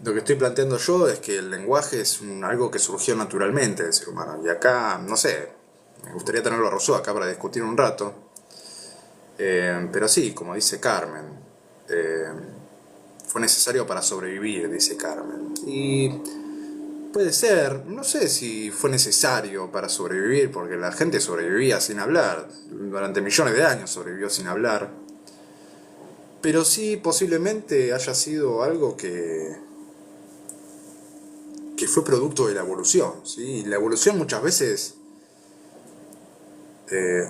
Lo que estoy planteando yo es que el lenguaje es algo que surgió naturalmente del ser humano. Y acá, no sé, me gustaría tenerlo a Rousseau acá para discutir un rato. Pero sí, como dice Carmen, eh, fue necesario para sobrevivir, dice Carmen. Y puede ser, no sé si fue necesario para sobrevivir, porque la gente sobrevivía sin hablar. Durante millones de años sobrevivió sin hablar. Pero sí, posiblemente haya sido algo que fue producto de la evolución, ¿sí? La evolución muchas veces,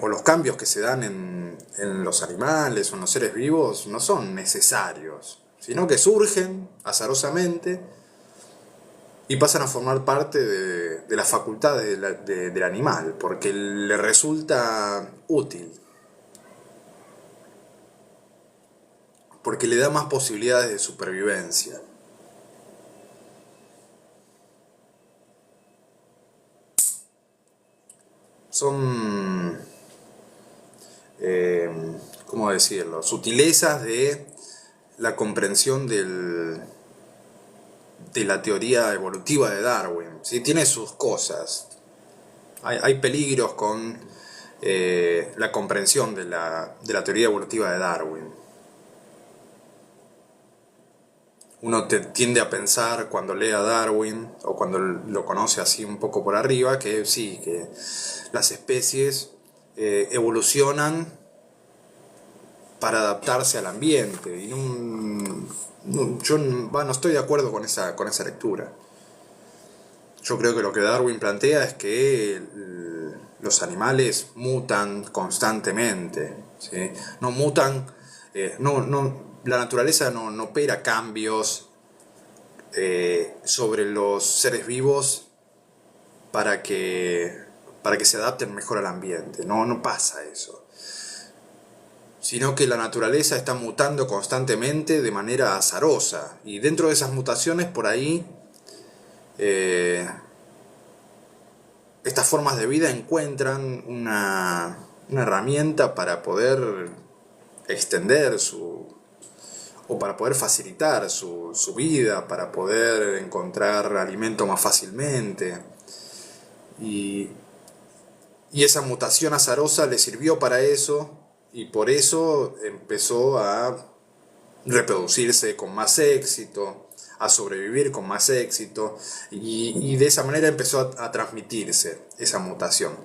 o los cambios que se dan en los animales o en los seres vivos, no son necesarios, sino que surgen azarosamente y pasan a formar parte de las facultades del animal, porque le resulta útil, porque le da más posibilidades de supervivencia. Son, ¿cómo decirlo?, sutilezas de la comprensión de la teoría evolutiva de Darwin. ¿Sí? Tiene sus cosas. Hay peligros con la comprensión de la teoría evolutiva de Darwin. Uno tiende a pensar cuando lee a Darwin o cuando lo conoce así un poco por arriba que sí, que las especies evolucionan para adaptarse al ambiente. Y yo no estoy de acuerdo con esa lectura. Yo creo que lo que Darwin plantea es que los animales mutan constantemente, ¿sí? No mutan, la naturaleza no opera cambios sobre los seres vivos para que se adapten mejor al ambiente. No pasa eso. Sino que la naturaleza está mutando constantemente de manera azarosa. Y dentro de esas mutaciones, por ahí, estas formas de vida encuentran una herramienta para poder extender o para poder facilitar su vida, para poder encontrar alimento más fácilmente. Y esa mutación azarosa le sirvió para eso, y por eso empezó a reproducirse con más éxito, a sobrevivir con más éxito, y de esa manera empezó a transmitirse esa mutación.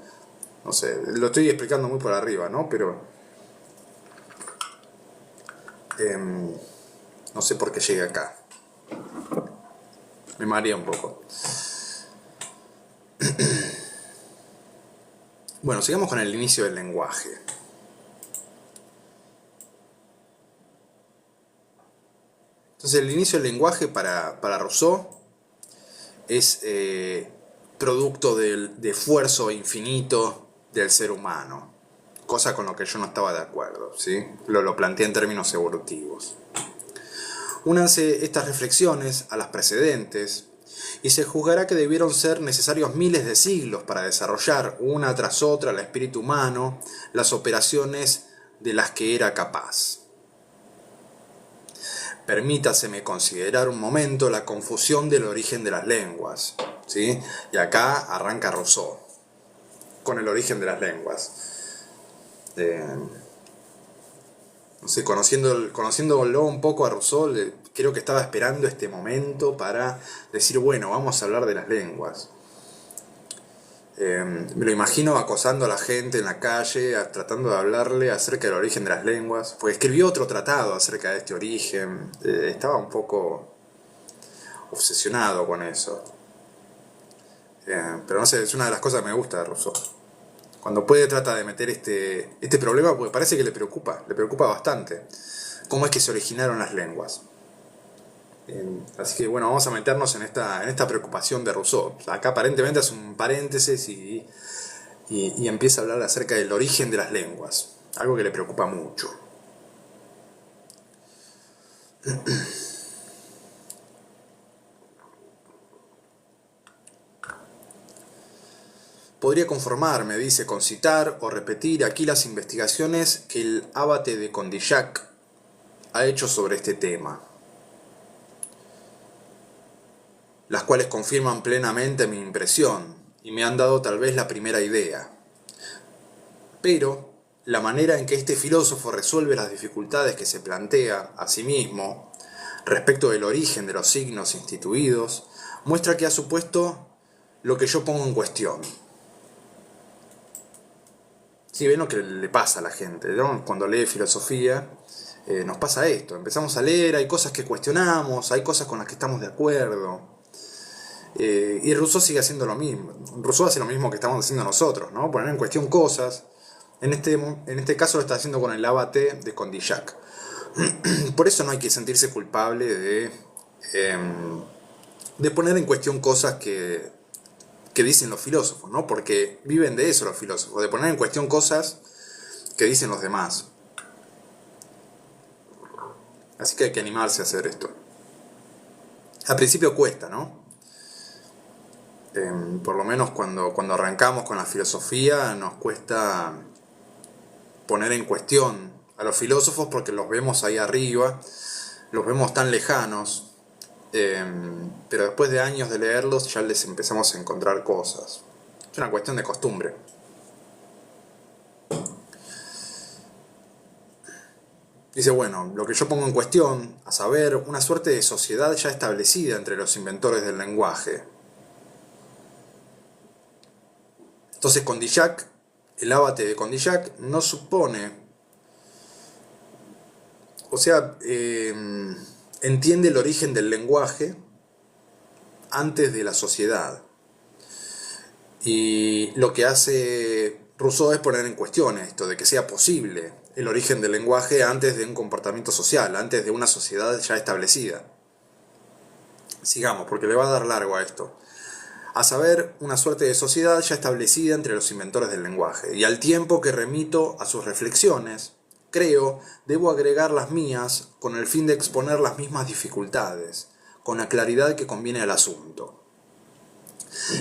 No sé, lo estoy explicando muy por arriba, ¿no? Pero no sé por qué llegué acá. Me mareé un poco. Bueno, sigamos con el inicio del lenguaje. Entonces, el inicio del lenguaje para Rousseau es producto de esfuerzo infinito del ser humano, cosa con lo que yo no estaba de acuerdo, ¿sí? Lo planteé en términos evolutivos. Únanse estas reflexiones a las precedentes y se juzgará que debieron ser necesarios miles de siglos para desarrollar una tras otra al espíritu humano las operaciones de las que era capaz. Permítaseme considerar un momento la confusión del origen de las lenguas, ¿sí? Y acá arranca Rousseau con el origen de las lenguas. No sé, conociéndolo un poco a Rousseau, creo que estaba esperando este momento para decir, bueno, vamos a hablar de las lenguas. Me lo imagino acosando a la gente en la calle, tratando de hablarle acerca del origen de las lenguas, porque escribió otro tratado acerca de este origen. Estaba un poco obsesionado con eso. Pero no sé, es una de las cosas que me gusta de Rousseau. Cuando puede trata de meter este problema, porque parece que le preocupa bastante. ¿Cómo es que se originaron las lenguas? Así que bueno, vamos a meternos en esta preocupación de Rousseau. Acá aparentemente hace un paréntesis y empieza a hablar acerca del origen de las lenguas, algo que le preocupa mucho. Podría conformarme, dice, con citar o repetir aquí las investigaciones que el abate de Condillac ha hecho sobre este tema, las cuales confirman plenamente mi impresión y me han dado tal vez la primera idea. Pero la manera en que este filósofo resuelve las dificultades que se plantea a sí mismo respecto del origen de los signos instituidos muestra que ha supuesto lo que yo pongo en cuestión. Si ven lo que le pasa a la gente, ¿no? Cuando lee filosofía, nos pasa esto. Empezamos a leer, hay cosas que cuestionamos, hay cosas con las que estamos de acuerdo. Y Rousseau sigue haciendo lo mismo. Rousseau hace lo mismo que estamos haciendo nosotros, ¿no? Poner en cuestión cosas. En este caso lo está haciendo con el abate de Condillac. Por eso no hay que sentirse culpable de poner en cuestión cosas que dicen los filósofos, ¿no? Porque viven de eso los filósofos, de poner en cuestión cosas que dicen los demás. Así que hay que animarse a hacer esto. Al principio cuesta, ¿no? Por lo menos cuando arrancamos con la filosofía nos cuesta poner en cuestión a los filósofos porque los vemos ahí arriba, los vemos tan lejanos, pero después de años de leerlos ya les empezamos a encontrar cosas. Es una cuestión de costumbre. Dice, bueno, lo que yo pongo en cuestión, a saber, una suerte de sociedad ya establecida entre los inventores del lenguaje. Entonces Condillac, el abate de Condillac, no supone, o sea, entiende el origen del lenguaje antes de la sociedad. Y lo que hace Rousseau es poner en cuestión esto, de que sea posible el origen del lenguaje antes de un comportamiento social, antes de una sociedad ya establecida. Sigamos, porque le va a dar largo a esto. A saber, una suerte de sociedad ya establecida entre los inventores del lenguaje. Y al tiempo que remito a sus reflexiones, creo, debo agregar las mías con el fin de exponer las mismas dificultades, con la claridad que conviene al asunto.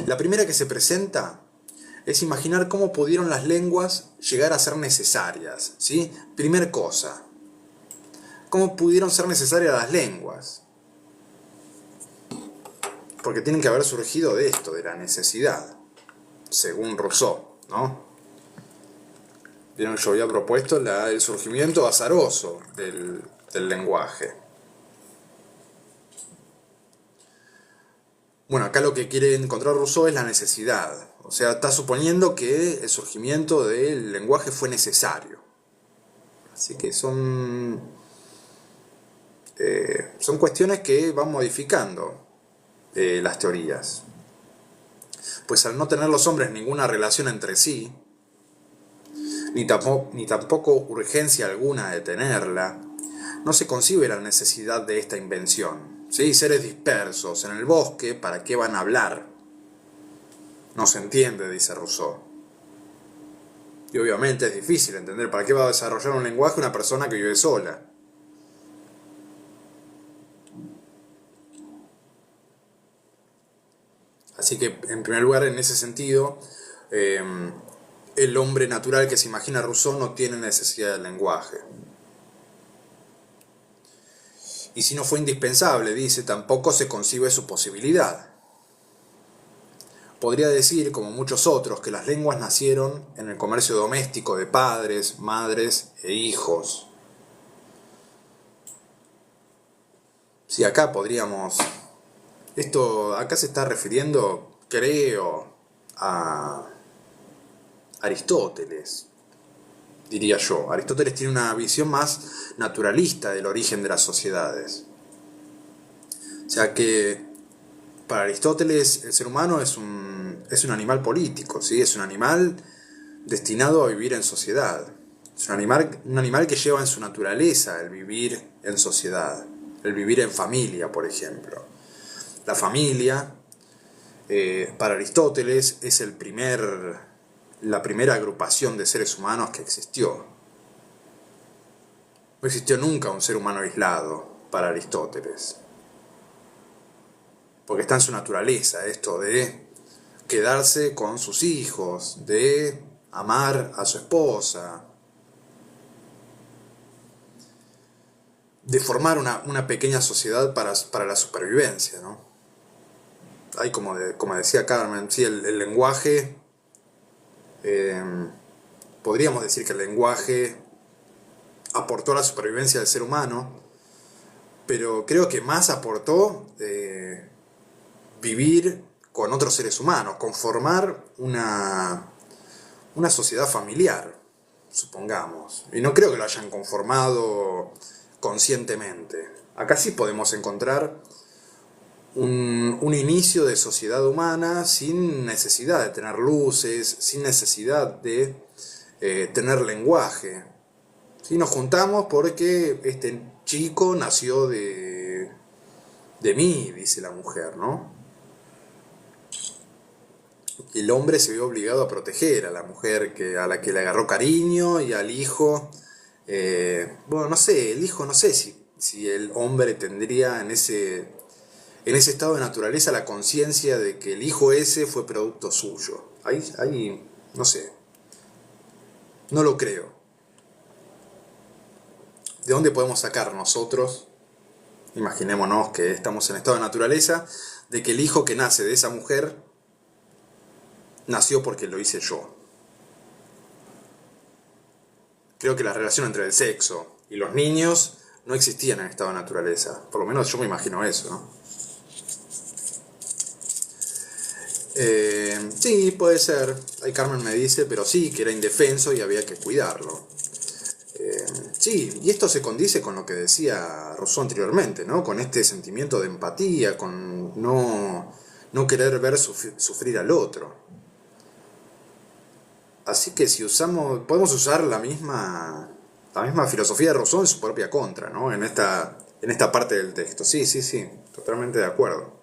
La primera que se presenta es imaginar cómo pudieron las lenguas llegar a ser necesarias, ¿sí? Primer cosa, ¿cómo pudieron ser necesarias las lenguas? Porque tienen que haber surgido de esto, de la necesidad, según Rousseau, ¿no? Vieron que yo había propuesto el surgimiento azaroso del lenguaje. Bueno, acá lo que quiere encontrar Rousseau es la necesidad. O sea, está suponiendo que el surgimiento del lenguaje fue necesario. Así que son cuestiones que van modificando las teorías. Pues al no tener los hombres ninguna relación entre sí, ni tampoco urgencia alguna de tenerla, no se concibe la necesidad de esta invención. ¿Sí? Seres dispersos en el bosque, ¿para qué van a hablar? No se entiende, dice Rousseau. Y obviamente es difícil entender para qué va a desarrollar un lenguaje una persona que vive sola. Así que, en primer lugar, en ese sentido, el hombre natural que se imagina Rousseau no tiene necesidad del lenguaje. Y si no fue indispensable, dice, tampoco se concibe su posibilidad. Podría decir, como muchos otros, que las lenguas nacieron en el comercio doméstico de padres, madres e hijos. Si acá podríamos... acá se está refiriendo, creo, a Aristóteles, diría yo. Aristóteles tiene una visión más naturalista del origen de las sociedades. O sea que para Aristóteles el ser humano es un animal político, ¿sí? Es un animal destinado a vivir en sociedad. Es un animal que lleva en su naturaleza el vivir en sociedad, el vivir en familia, por ejemplo. La familia, para Aristóteles, es la primera agrupación de seres humanos que existió. No existió nunca un ser humano aislado para Aristóteles. Porque está en su naturaleza esto de quedarse con sus hijos, de amar a su esposa, de formar una pequeña sociedad para la supervivencia, ¿no? Hay como decía Carmen, sí, el lenguaje, podríamos decir que el lenguaje aportó a la supervivencia del ser humano, pero creo que más aportó vivir con otros seres humanos, conformar una sociedad familiar, supongamos. Y no creo que lo hayan conformado conscientemente. Acá sí podemos encontrar un inicio de sociedad humana sin necesidad de tener luces, sin necesidad de tener lenguaje. ¿Sí? Nos juntamos porque este chico nació de mí, dice la mujer, ¿no? El hombre se vio obligado a proteger a la mujer a la que le agarró cariño, y al hijo, bueno, no sé, el hijo no sé si el hombre tendría en ese estado de naturaleza la conciencia de que el hijo ese fue producto suyo. Ahí no sé, no lo creo. ¿De dónde podemos sacar nosotros, imaginémonos que estamos en estado de naturaleza, de que el hijo que nace de esa mujer nació porque lo hice yo? Creo que la relación entre el sexo y los niños no existía en estado de naturaleza. Por lo menos yo me imagino eso, ¿no? Sí, puede ser. Ahí Carmen me dice, pero sí, que era indefenso y había que cuidarlo. Sí, y esto se condice con lo que decía Rousseau anteriormente, ¿no? Con este sentimiento de empatía, con no querer ver sufrir al otro. Así que si podemos usar la misma filosofía de Rousseau en su propia contra, ¿no? En esta parte del texto. Sí, totalmente de acuerdo.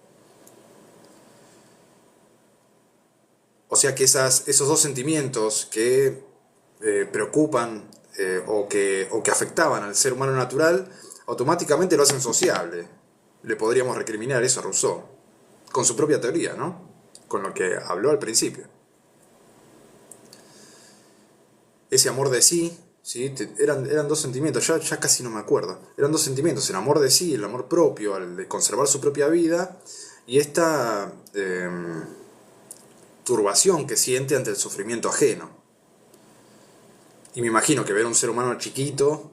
O sea que esos dos sentimientos que preocupan o que afectaban al ser humano natural, automáticamente lo hacen sociable. Le podríamos recriminar eso a Rousseau, con su propia teoría, ¿no? Con lo que habló al principio. Ese amor de sí, ¿sí? Eran dos sentimientos, ya casi no me acuerdo. Eran dos sentimientos, el amor de sí, el amor propio, el de conservar su propia vida, y esta turbación que siente ante el sufrimiento ajeno. Y me imagino que ver a un ser humano chiquito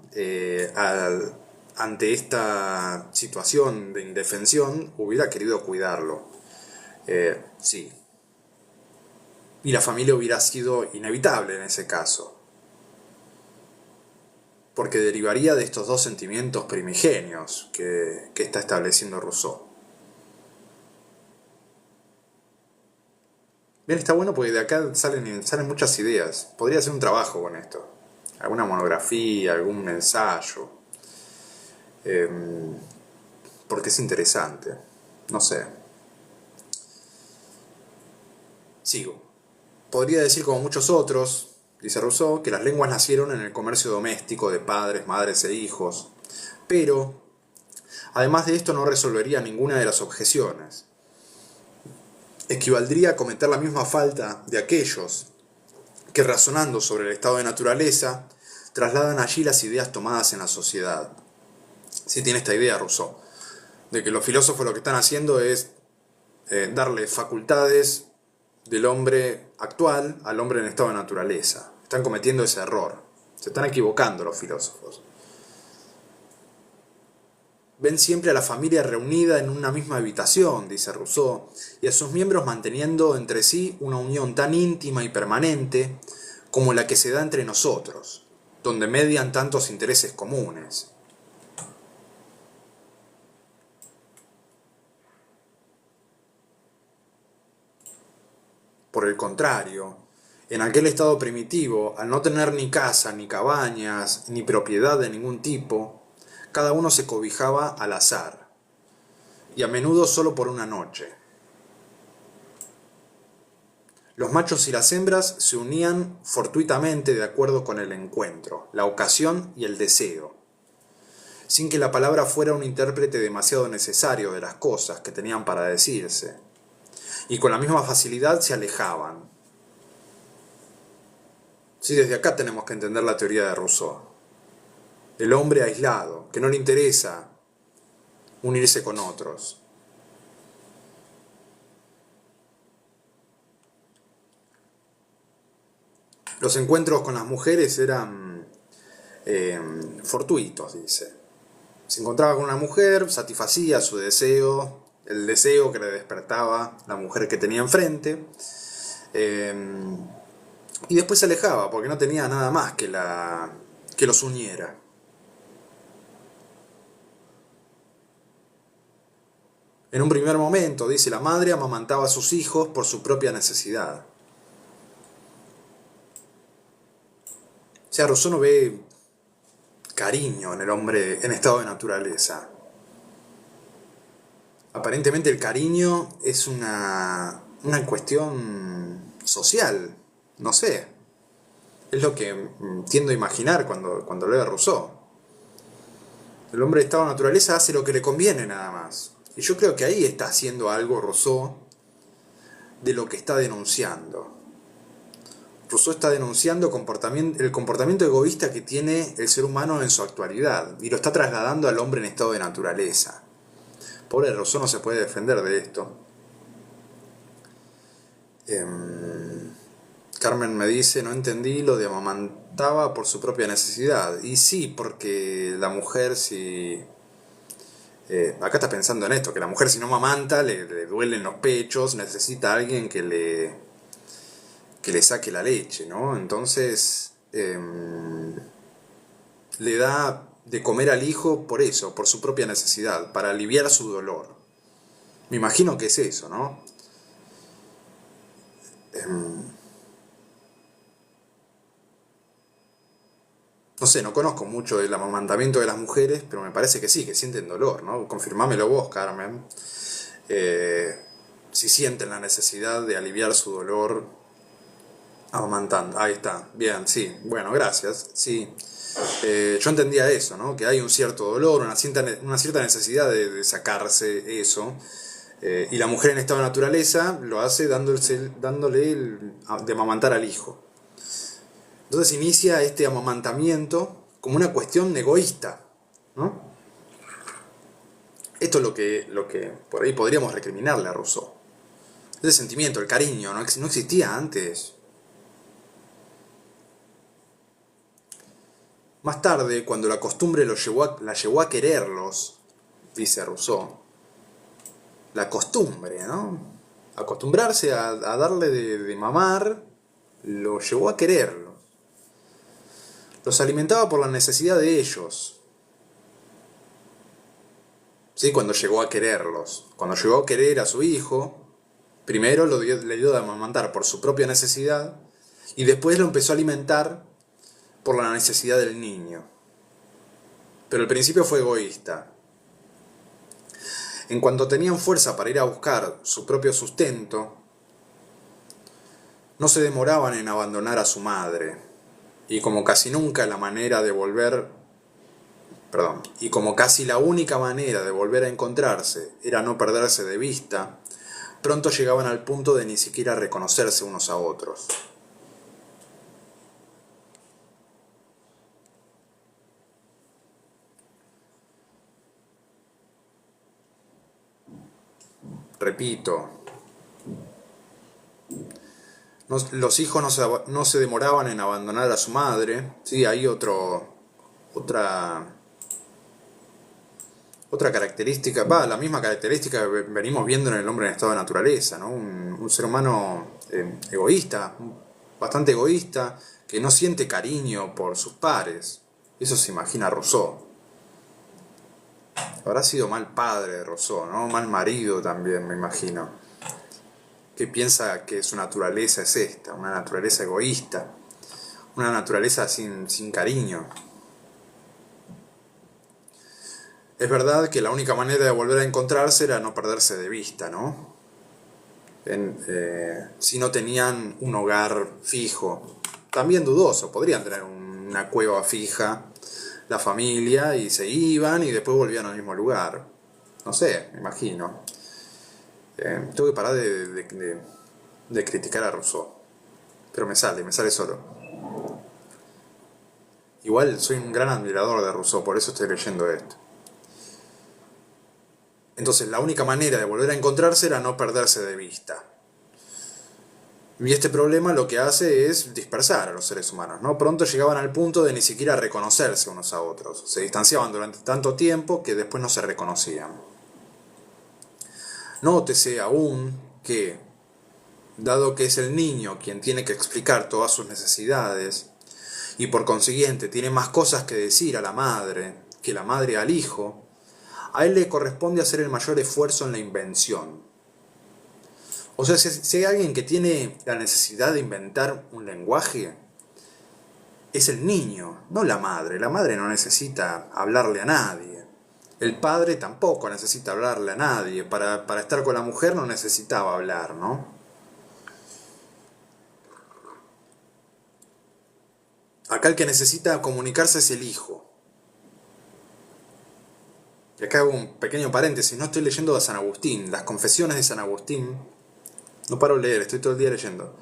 ante esta situación de indefensión hubiera querido cuidarlo. Sí. Y la familia hubiera sido inevitable en ese caso, porque derivaría de estos dos sentimientos primigenios que está estableciendo Rousseau. Bien, está bueno porque de acá salen muchas ideas. Podría hacer un trabajo con esto. Alguna monografía, algún ensayo. Porque es interesante. No sé. Sigo. Podría decir como muchos otros, dice Rousseau, que las lenguas nacieron en el comercio doméstico de padres, madres e hijos. Pero, además de esto, no resolvería ninguna de las objeciones. Equivaldría a cometer la misma falta de aquellos que, razonando sobre el estado de naturaleza, trasladan allí las ideas tomadas en la sociedad. Sí tiene esta idea Rousseau, de que los filósofos lo que están haciendo es darle facultades del hombre actual al hombre en estado de naturaleza. Están cometiendo ese error. Se están equivocando los filósofos. Ven siempre a la familia reunida en una misma habitación, dice Rousseau, y a sus miembros manteniendo entre sí una unión tan íntima y permanente como la que se da entre nosotros, donde median tantos intereses comunes. Por el contrario, en aquel estado primitivo, al no tener ni casa, ni cabañas, ni propiedad de ningún tipo, cada uno se cobijaba al azar, y a menudo solo por una noche. Los machos y las hembras se unían fortuitamente de acuerdo con el encuentro, la ocasión y el deseo, sin que la palabra fuera un intérprete demasiado necesario de las cosas que tenían para decirse, y con la misma facilidad se alejaban. Sí, desde acá tenemos que entender la teoría de Rousseau. El hombre aislado, que no le interesa unirse con otros. Los encuentros con las mujeres eran fortuitos, dice. Se encontraba con una mujer, satisfacía su deseo, el deseo que le despertaba la mujer que tenía enfrente, y después se alejaba porque no tenía nada más que los uniera. En un primer momento, dice, la madre amamantaba a sus hijos por su propia necesidad. O sea, Rousseau no ve cariño en el hombre en estado de naturaleza. Aparentemente el cariño es una cuestión social, no sé. Es lo que tiendo a imaginar cuando leo a Rousseau. El hombre de estado de naturaleza hace lo que le conviene nada más. Y yo creo que ahí está haciendo algo Rousseau de lo que está denunciando. Rousseau está denunciando el comportamiento egoísta que tiene el ser humano en su actualidad y lo está trasladando al hombre en estado de naturaleza. Pobre Rousseau no se puede defender de esto. Carmen me dice, no entendí lo de amamantaba por su propia necesidad. Y sí, porque la mujer si... acá está pensando en esto, que la mujer si no amamanta le duelen los pechos, necesita a alguien que le saque la leche, ¿no? Entonces le da de comer al hijo por eso, por su propia necesidad, para aliviar su dolor. Me imagino que es eso, ¿no? No sé, no conozco mucho del amamantamiento de las mujeres, pero me parece que sí, que sienten dolor, ¿no? Confirmámelo vos, Carmen. Si sienten la necesidad de aliviar su dolor amamantando. Ahí está, bien, sí. Bueno, gracias. Sí. Yo entendía eso, ¿no? Que hay un cierto dolor, una cierta necesidad de sacarse eso. Y la mujer en estado de naturaleza lo hace dándole de amamantar al hijo. Entonces inicia este amamantamiento como una cuestión egoísta, ¿no? Esto es lo que por ahí podríamos recriminarle a Rousseau. Ese sentimiento, el cariño, no existía antes. Más tarde, cuando la costumbre la llevó a quererlos, dice Rousseau, la costumbre, ¿no? Acostumbrarse a darle de mamar lo llevó a quererlos. Los alimentaba por la necesidad de ellos. ¿Sí? Cuando llegó a quererlos. Cuando llegó a querer a su hijo, primero le dio de amamantar por su propia necesidad y después lo empezó a alimentar por la necesidad del niño. Pero al principio fue egoísta. En cuanto tenían fuerza para ir a buscar su propio sustento, no se demoraban en abandonar a su madre. Y como casi nunca la manera de volver, y como casi la única manera de volver a encontrarse era no perderse de vista, pronto llegaban al punto de ni siquiera reconocerse unos a otros. Repito, los hijos no se demoraban en abandonar a su madre. Sí, hay otra característica, la misma característica que venimos viendo en el hombre en estado de naturaleza, ¿no? Un ser humano egoísta, bastante egoísta, que no siente cariño por sus pares. Eso se imagina Rousseau. Habrá sido mal padre Rousseau, ¿no? Mal marido también, me imagino. Que piensa que su naturaleza es esta, una naturaleza egoísta, una naturaleza sin cariño. Es verdad que la única manera de volver a encontrarse era no perderse de vista, ¿no? Si no tenían un hogar fijo, también dudoso, podrían tener una cueva fija, la familia, y se iban y después volvían al mismo lugar. No sé, me imagino. Tengo que parar de criticar a Rousseau, pero me sale solo. Igual soy un gran admirador de Rousseau, por eso estoy leyendo esto. Entonces la única manera de volver a encontrarse era no perderse de vista. Y este problema lo que hace es dispersar a los seres humanos, ¿no? Pronto llegaban al punto de ni siquiera reconocerse unos a otros. Se distanciaban durante tanto tiempo que después no se reconocían. Nótese aún que, dado que es el niño quien tiene que explicar todas sus necesidades, y por consiguiente tiene más cosas que decir a la madre que la madre al hijo, a él le corresponde hacer el mayor esfuerzo en la invención. O sea, si hay alguien que tiene la necesidad de inventar un lenguaje, es el niño, no la madre. La madre no necesita hablarle a nadie. El padre tampoco necesita hablarle a nadie. Para estar con la mujer no necesitaba hablar, ¿no? Acá el que necesita comunicarse es el hijo. Y acá hago un pequeño paréntesis, no estoy leyendo a San Agustín, las confesiones de San Agustín. No paro de leer, estoy todo el día leyendo.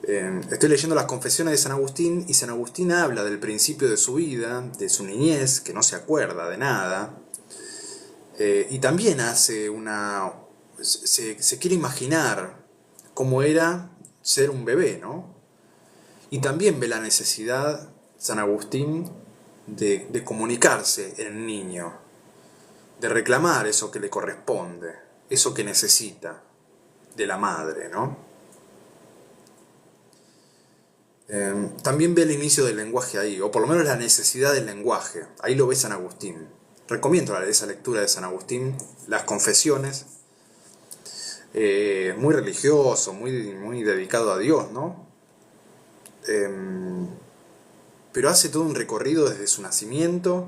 Estoy leyendo las confesiones de San Agustín y San Agustín habla del principio de su vida, de su niñez, que no se acuerda de nada. Y también hace se quiere imaginar cómo era ser un bebé, ¿no? Y también ve la necesidad, San Agustín, de comunicarse en el niño, de reclamar eso que le corresponde, eso que necesita de la madre, ¿no? También ve el inicio del lenguaje ahí, o por lo menos la necesidad del lenguaje. Ahí lo ve San Agustín. Recomiendo esa lectura de San Agustín, las confesiones. Muy religioso, muy dedicado a Dios, ¿no? Pero hace todo un recorrido desde su nacimiento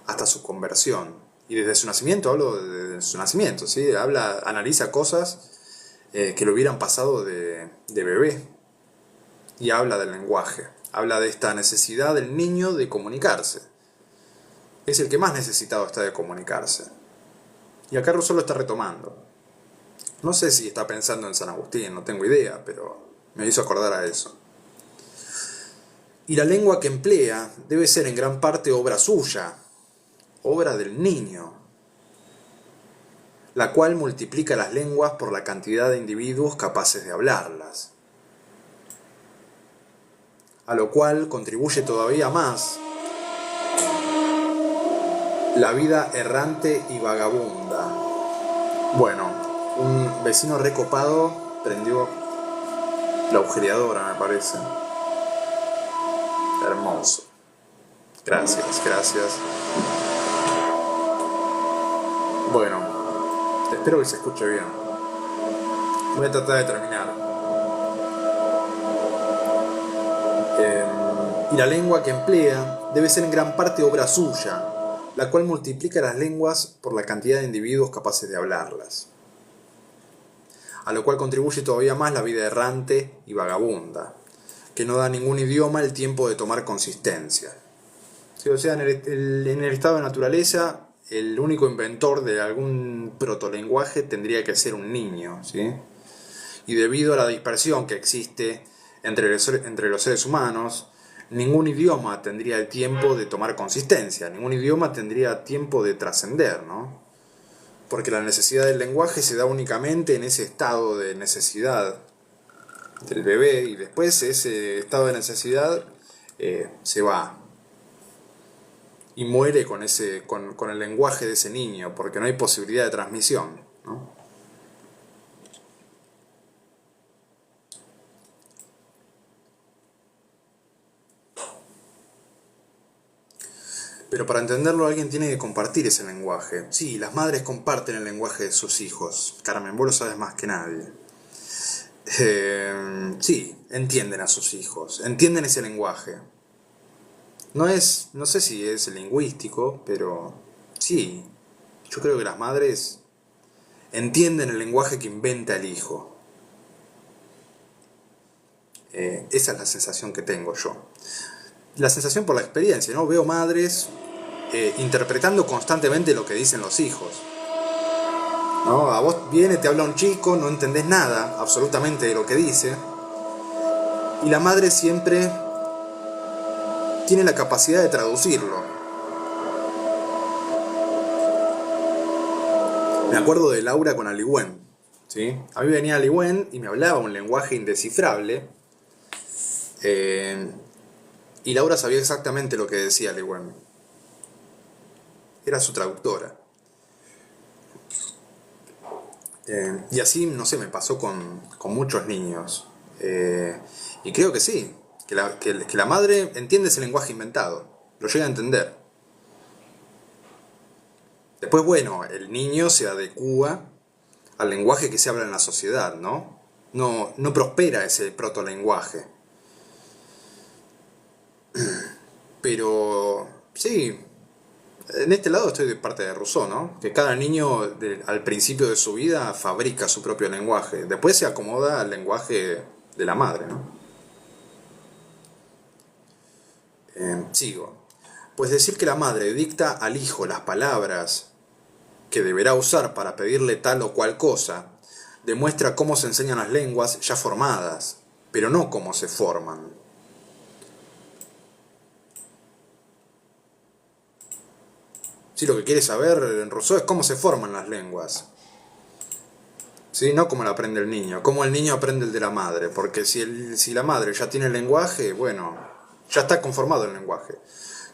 hasta su conversión. Y desde su nacimiento, hablo de su nacimiento, ¿sí? Analiza cosas que le hubieran pasado de bebé. Y habla del lenguaje, habla de esta necesidad del niño de comunicarse. Es el que más necesitado está de comunicarse. Y acá Rousseau lo está retomando. No sé si está pensando en San Agustín, no tengo idea, pero me hizo acordar a eso. Y la lengua que emplea debe ser en gran parte obra suya, obra del niño, la cual multiplica las lenguas por la cantidad de individuos capaces de hablarlas. A lo cual contribuye todavía más la vida errante y vagabunda. Bueno, vecino recopado prendió la agujereadora, me parece. Hermoso. Gracias. Bueno, espero que se escuche bien. Voy a tratar de terminar. Y la lengua que emplea debe ser en gran parte obra suya, la cual multiplica las lenguas por la cantidad de individuos capaces de hablarlas. A lo cual contribuye todavía más la vida errante y vagabunda, que no da a ningún idioma el tiempo de tomar consistencia. Sí, o sea, en el estado de naturaleza, el único inventor de algún protolenguaje tendría que ser un niño, ¿sí? Y debido a la dispersión que existe entre los seres humanos, ningún idioma tendría el tiempo de tomar consistencia, ningún idioma tendría tiempo de trascender, ¿no? Porque la necesidad del lenguaje se da únicamente en ese estado de necesidad del bebé, y después ese estado de necesidad se va y muere con el lenguaje de ese niño, porque no hay posibilidad de transmisión, ¿no? Pero para entenderlo alguien tiene que compartir ese lenguaje. Sí, las madres comparten el lenguaje de sus hijos. Carmen, vos lo sabes más que nadie. Sí, entienden a sus hijos, entienden ese lenguaje. No sé si es lingüístico, pero sí, yo creo que las madres entienden el lenguaje que inventa el hijo. Esa es la sensación que tengo yo. La sensación por la experiencia, ¿no? Veo madres interpretando constantemente lo que dicen los hijos, ¿no? A vos viene, te habla un chico, no entendés nada absolutamente de lo que dice, y la madre siempre tiene la capacidad de traducirlo. Me acuerdo de Laura con Aligüen, ¿sí? A mí venía Aligüen y me hablaba un lenguaje indescifrable, y Laura sabía exactamente lo que decía Aligüen. Era su traductora. Y así, no sé, me pasó con muchos niños. Y creo que sí, que la madre entiende ese lenguaje inventado, lo llega a entender. Después, bueno, el niño se adecúa al lenguaje que se habla en la sociedad, ¿no? No prospera ese protolenguaje. Pero, sí, en este lado estoy de parte de Rousseau, ¿no? Que cada niño al principio de su vida fabrica su propio lenguaje. Después se acomoda al lenguaje de la madre, ¿no? Sigo. Pues decir que la madre dicta al hijo las palabras que deberá usar para pedirle tal o cual cosa, demuestra cómo se enseñan las lenguas ya formadas, pero no cómo se forman. Sí, lo que quiere saber en Rousseau es cómo se forman las lenguas. ¿Sí? No cómo lo aprende el niño, cómo el niño aprende el de la madre, porque si la madre ya tiene el lenguaje, bueno, ya está conformado el lenguaje.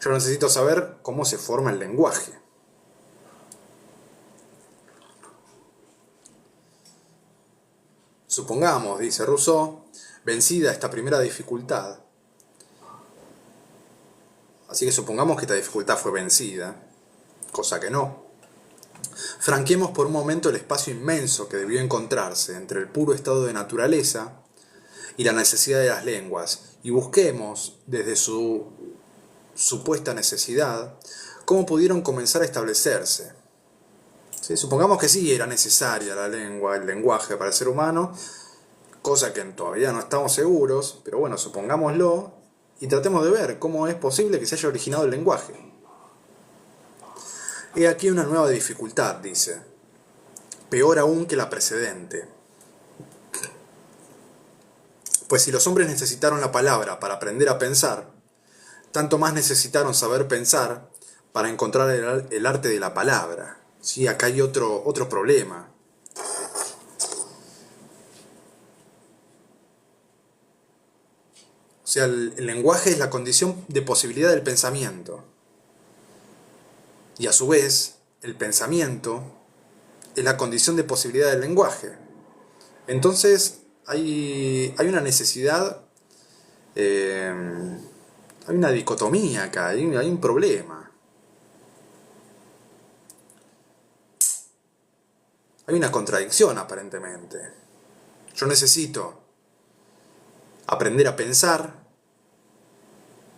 Yo necesito saber cómo se forma el lenguaje. Supongamos, dice Rousseau, vencida esta primera dificultad. Así que supongamos que esta dificultad fue vencida, cosa que no. Franquemos por un momento el espacio inmenso que debió encontrarse entre el puro estado de naturaleza y la necesidad de las lenguas, y busquemos, desde su supuesta necesidad, cómo pudieron comenzar a establecerse. ¿Sí? Supongamos que sí era necesaria la lengua, el lenguaje para el ser humano, cosa que todavía no estamos seguros, pero bueno, supongámoslo, y tratemos de ver cómo es posible que se haya originado el lenguaje. He aquí una nueva dificultad, dice, peor aún que la precedente. Pues si los hombres necesitaron la palabra para aprender a pensar, tanto más necesitaron saber pensar para encontrar el arte de la palabra. Sí, acá hay otro problema. O sea, el lenguaje es la condición de posibilidad del pensamiento. Y a su vez, el pensamiento es la condición de posibilidad del lenguaje. Entonces hay una necesidad, hay una dicotomía acá, hay un problema. Hay una contradicción aparentemente. Yo necesito aprender a pensar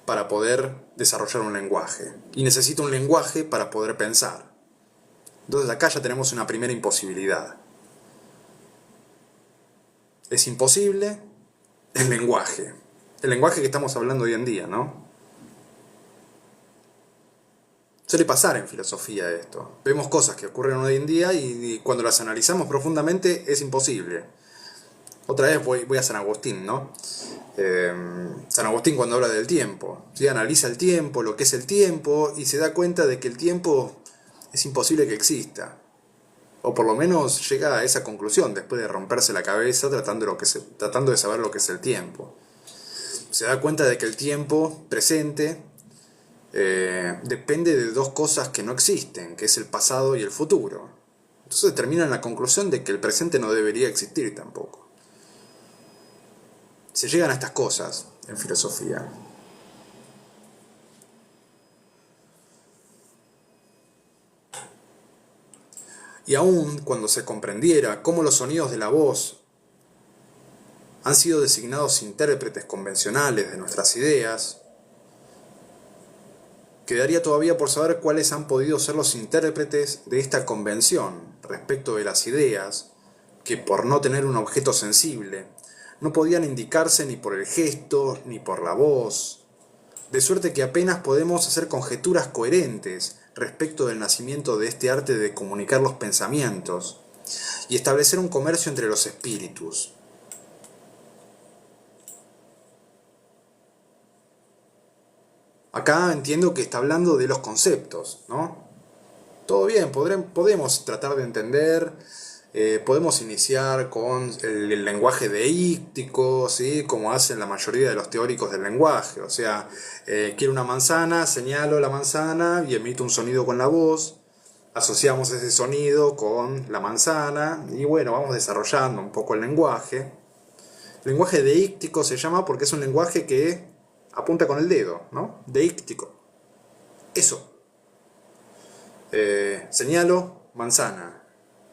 para poder desarrollar un lenguaje. Y necesito un lenguaje para poder pensar. Entonces acá ya tenemos una primera imposibilidad. Es imposible el lenguaje. El lenguaje que estamos hablando hoy en día, ¿no? Suele pasar en filosofía esto. Vemos cosas que ocurren hoy en día y cuando las analizamos profundamente es imposible. Otra vez voy a San Agustín, ¿no? San Agustín cuando habla del tiempo, ¿sí? Analiza el tiempo, lo que es el tiempo, y se da cuenta de que el tiempo es imposible que exista. O por lo menos llega a esa conclusión después de romperse la cabeza tratando de saber lo que es el tiempo. Se da cuenta de que el tiempo presente depende de dos cosas que no existen, que es el pasado y el futuro. Entonces termina en la conclusión de que el presente no debería existir tampoco. Se llegan a estas cosas en filosofía. Y aun cuando se comprendiera cómo los sonidos de la voz han sido designados intérpretes convencionales de nuestras ideas, quedaría todavía por saber cuáles han podido ser los intérpretes de esta convención respecto de las ideas, que por no tener un objeto sensible, no podían indicarse ni por el gesto ni por la voz, de suerte que apenas podemos hacer conjeturas coherentes respecto del nacimiento de este arte de comunicar los pensamientos y establecer un comercio entre los espíritus. Acá entiendo que está hablando de los conceptos, ¿no? Todo bien, podemos tratar de entender, podemos iniciar con el lenguaje deíctico, ¿sí? Como hacen la mayoría de los teóricos del lenguaje. O sea, quiero una manzana, señalo la manzana y emito un sonido con la voz, asociamos ese sonido con la manzana y bueno, vamos desarrollando un poco el lenguaje. El lenguaje deíctico se llama porque es un lenguaje que apunta con el dedo, ¿no? Deíctico. Eso. Señalo manzana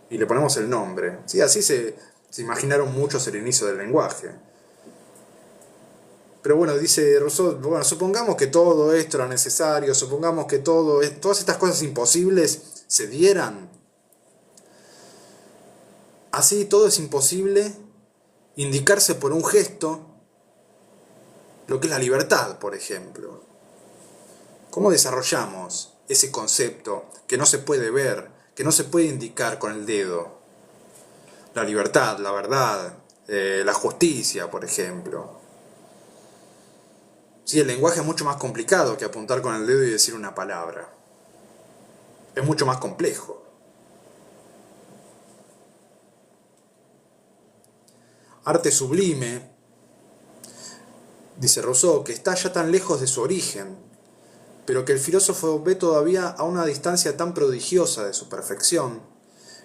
y le ponemos el nombre. ¿Sí? Así se imaginaron muchos el inicio del lenguaje. Pero bueno, dice Rousseau, bueno, supongamos que todo esto era necesario, supongamos que todas estas cosas imposibles se dieran. Así todo es imposible indicarse por un gesto lo que es la libertad, por ejemplo. ¿Cómo desarrollamos ese concepto que no se puede ver, que no se puede indicar con el dedo? La libertad, la verdad, la justicia, por ejemplo. Sí, el lenguaje es mucho más complicado que apuntar con el dedo y decir una palabra. Es mucho más complejo. Arte sublime, dice Rousseau, que está ya tan lejos de su origen, pero que el filósofo ve todavía a una distancia tan prodigiosa de su perfección,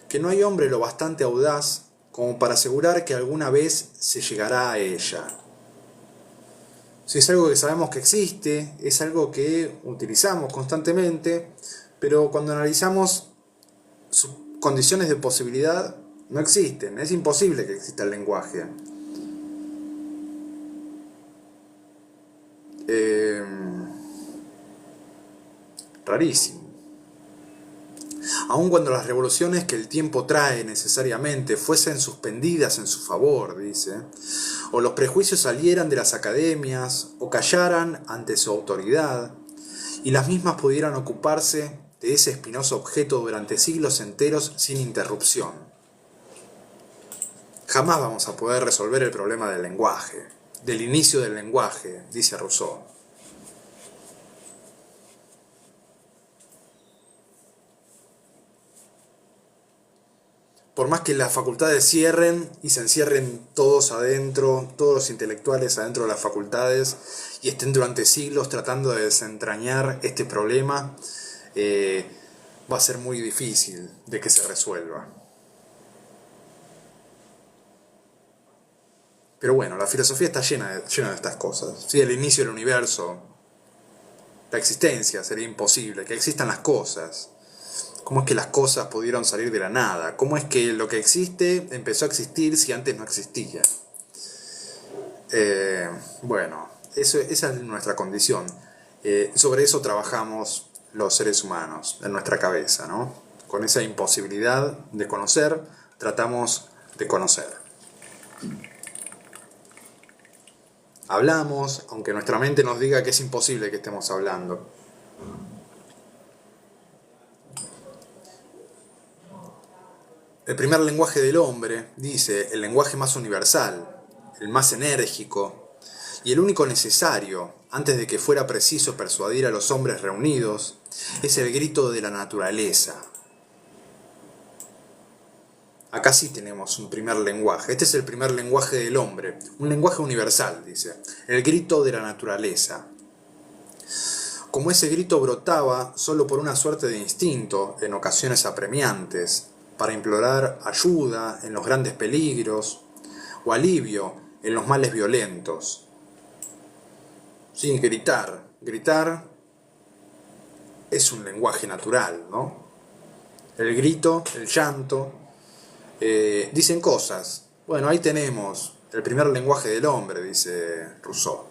que no hay hombre lo bastante audaz como para asegurar que alguna vez se llegará a ella. Si es algo que sabemos que existe, es algo que utilizamos constantemente, pero cuando analizamos sus condiciones de posibilidad, no existen. Es imposible que exista el lenguaje. Rarísimo. Aun cuando las revoluciones que el tiempo trae necesariamente fuesen suspendidas en su favor, dice, o los prejuicios salieran de las academias, o callaran ante su autoridad, y las mismas pudieran ocuparse de ese espinoso objeto durante siglos enteros sin interrupción. Jamás vamos a poder resolver el problema del lenguaje, del inicio del lenguaje, dice Rousseau. Por más que las facultades cierren y se encierren todos adentro, todos los intelectuales adentro de las facultades y estén durante siglos tratando de desentrañar este problema, va a ser muy difícil de que se resuelva. Pero bueno, la filosofía está llena de estas cosas. ¿Sí? El inicio del universo, la existencia, sería imposible, que existan las cosas. ¿Cómo es que las cosas pudieron salir de la nada? ¿Cómo es que lo que existe empezó a existir si antes no existía? Bueno, esa es nuestra condición. Sobre eso trabajamos los seres humanos, en nuestra cabeza, ¿no? Con esa imposibilidad de conocer, tratamos de conocer. Hablamos, aunque nuestra mente nos diga que es imposible que estemos hablando. El primer lenguaje del hombre, dice, el lenguaje más universal, el más enérgico y el único necesario antes de que fuera preciso persuadir a los hombres reunidos, es el grito de la naturaleza. Acá sí tenemos un primer lenguaje. Este es el primer lenguaje del hombre, un lenguaje universal, dice, el grito de la naturaleza. Como ese grito brotaba solo por una suerte de instinto, en ocasiones apremiantes, para implorar ayuda en los grandes peligros o alivio en los males violentos. Sí, gritar es un lenguaje natural, ¿no? El grito, el llanto, dicen cosas. Bueno, ahí tenemos el primer lenguaje del hombre, dice Rousseau.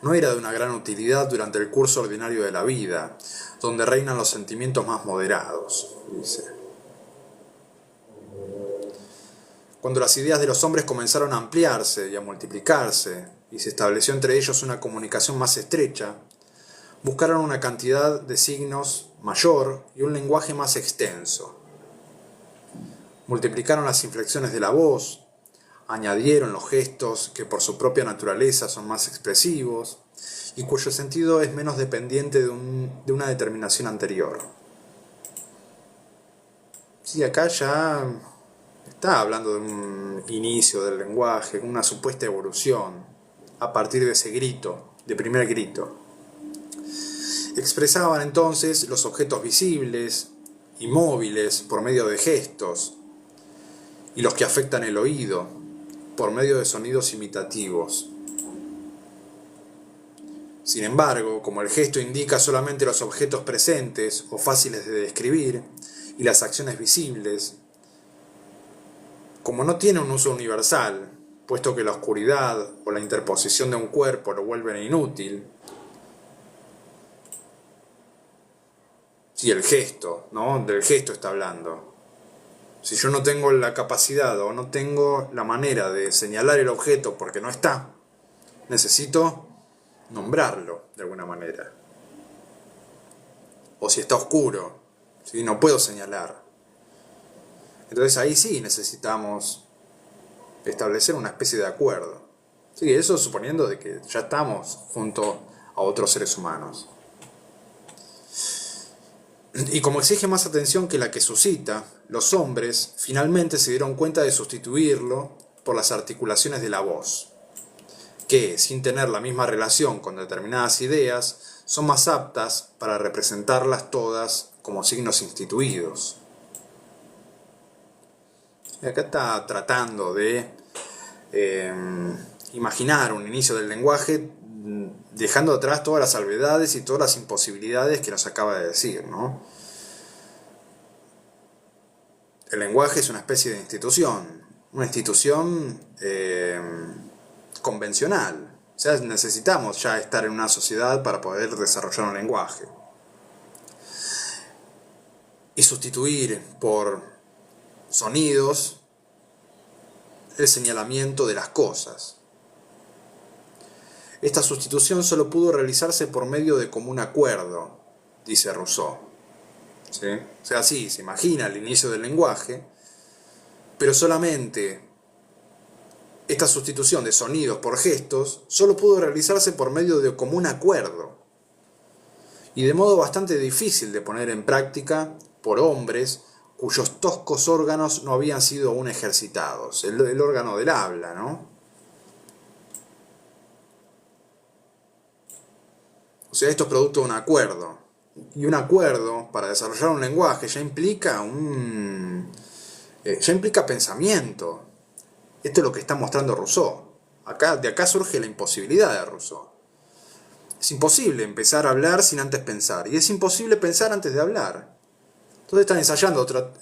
No era de una gran utilidad durante el curso ordinario de la vida, donde reinan los sentimientos más moderados, dice. Cuando las ideas de los hombres comenzaron a ampliarse y a multiplicarse, y se estableció entre ellos una comunicación más estrecha, buscaron una cantidad de signos mayor y un lenguaje más extenso. Multiplicaron las inflexiones de la voz, añadieron los gestos que por su propia naturaleza son más expresivos y cuyo sentido es menos dependiente de una determinación anterior. Sí, acá ya está hablando de un inicio del lenguaje, una supuesta evolución a partir de ese grito, de primer grito. Expresaban entonces los objetos visibles y móviles por medio de gestos y los que afectan el oído por medio de sonidos imitativos. Sin embargo, como el gesto indica solamente los objetos presentes o fáciles de describir y las acciones visibles, como no tiene un uso universal, puesto que la oscuridad o la interposición de un cuerpo lo vuelven inútil, si el gesto, ¿no? Del gesto está hablando. Si yo no tengo la capacidad o no tengo la manera de señalar el objeto porque no está, necesito nombrarlo de alguna manera. O si está oscuro, ¿sí? No puedo señalar. Entonces ahí sí necesitamos establecer una especie de acuerdo. Sí, eso suponiendo de que ya estamos junto a otros seres humanos. Y como exige más atención que la que suscita, los hombres finalmente se dieron cuenta de sustituirlo por las articulaciones de la voz, que, sin tener la misma relación con determinadas ideas, son más aptas para representarlas todas como signos instituidos. Y acá está tratando de imaginar un inicio del lenguaje, dejando atrás todas las salvedades y todas las imposibilidades que nos acaba de decir, ¿no? El lenguaje es una especie de institución, una institución convencional. O sea, necesitamos ya estar en una sociedad para poder desarrollar un lenguaje. Y sustituir por sonidos el señalamiento de las cosas. Esta sustitución solo pudo realizarse por medio de común acuerdo, dice Rousseau. ¿Sí? O sea, sí, se imagina el inicio del lenguaje, pero solamente esta sustitución de sonidos por gestos solo pudo realizarse por medio de común acuerdo y de modo bastante difícil de poner en práctica por hombres cuyos toscos órganos no habían sido aún ejercitados, el órgano del habla, ¿no? O sea, esto es producto de un acuerdo. Y un acuerdo para desarrollar un lenguaje ya implica pensamiento. Esto es lo que está mostrando Rousseau. De acá surge la imposibilidad de Rousseau. Es imposible empezar a hablar sin antes pensar. Y es imposible pensar antes de hablar. Entonces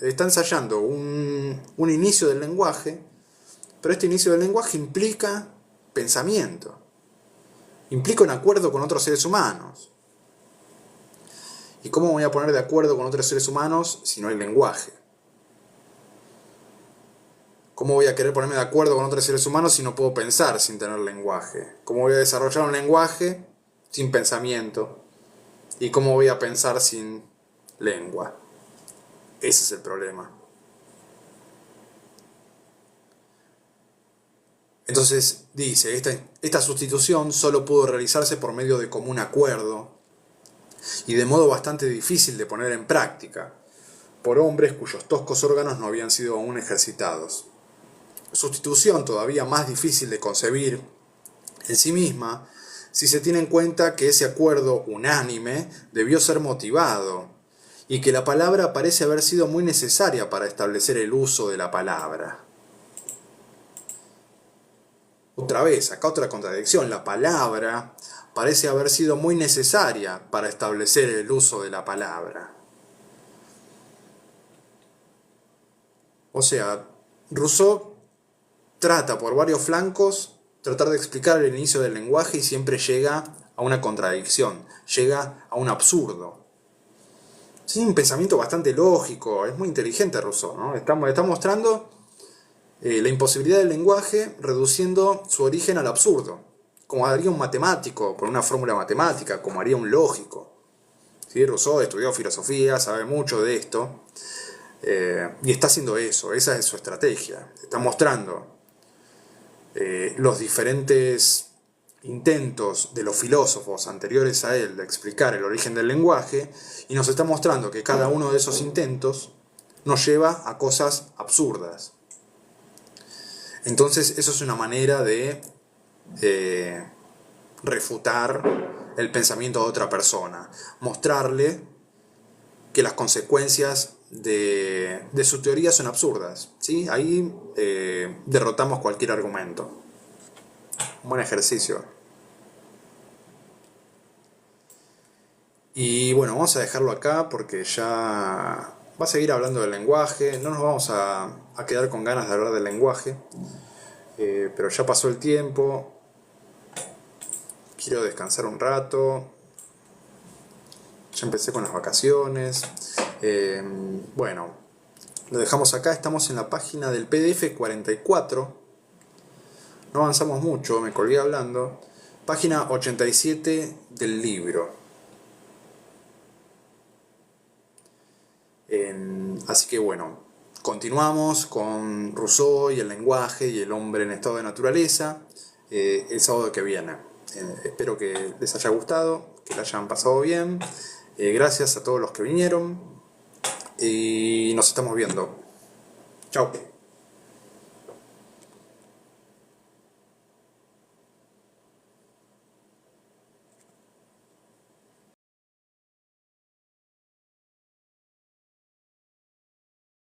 está ensayando un inicio del lenguaje, pero este inicio del lenguaje implica pensamiento. Implica un acuerdo con otros seres humanos. ¿Y cómo me voy a poner de acuerdo con otros seres humanos si no hay lenguaje? ¿Cómo voy a querer ponerme de acuerdo con otros seres humanos si no puedo pensar sin tener lenguaje? ¿Cómo voy a desarrollar un lenguaje sin pensamiento? ¿Y cómo voy a pensar sin lengua? Ese es el problema. Entonces dice, esta sustitución solo pudo realizarse por medio de común acuerdo y de modo bastante difícil de poner en práctica, por hombres cuyos toscos órganos no habían sido aún ejercitados. Sustitución todavía más difícil de concebir en sí misma, si se tiene en cuenta que ese acuerdo unánime debió ser motivado, y que la palabra parece haber sido muy necesaria para establecer el uso de la palabra. Otra vez, acá otra contradicción, la palabra parece haber sido muy necesaria para establecer el uso de la palabra. O sea, Rousseau trata por varios flancos tratar de explicar el inicio del lenguaje y siempre llega a una contradicción, llega a un absurdo. Es un pensamiento bastante lógico, es muy inteligente Rousseau, ¿no? Está mostrando la imposibilidad del lenguaje reduciendo su origen al absurdo, como haría un matemático por una fórmula matemática, como haría un lógico. ¿Sí? Rousseau estudió filosofía, sabe mucho de esto, y está haciendo eso, esa es su estrategia. Está mostrando los diferentes intentos de los filósofos anteriores a él de explicar el origen del lenguaje, y nos está mostrando que cada uno de esos intentos nos lleva a cosas absurdas. Entonces eso es una manera de refutar el pensamiento de otra persona, mostrarle que las consecuencias de su teoría son absurdas, ¿sí? Ahí derrotamos cualquier argumento. Un buen ejercicio. Y bueno, vamos a dejarlo acá porque ya va a seguir hablando del lenguaje. No nos vamos a quedar con ganas de hablar del lenguaje, pero ya pasó el tiempo. Quiero descansar un rato. Ya empecé con las vacaciones. Bueno, lo dejamos acá. Estamos en la página del PDF 44. No avanzamos mucho, me colgué hablando. Página 87 del libro. Así que bueno, continuamos con Rousseau y el lenguaje y el hombre en estado de naturaleza el sábado que viene. Espero que les haya gustado, que la hayan pasado bien. Gracias a todos los que vinieron y nos estamos viendo. Chao.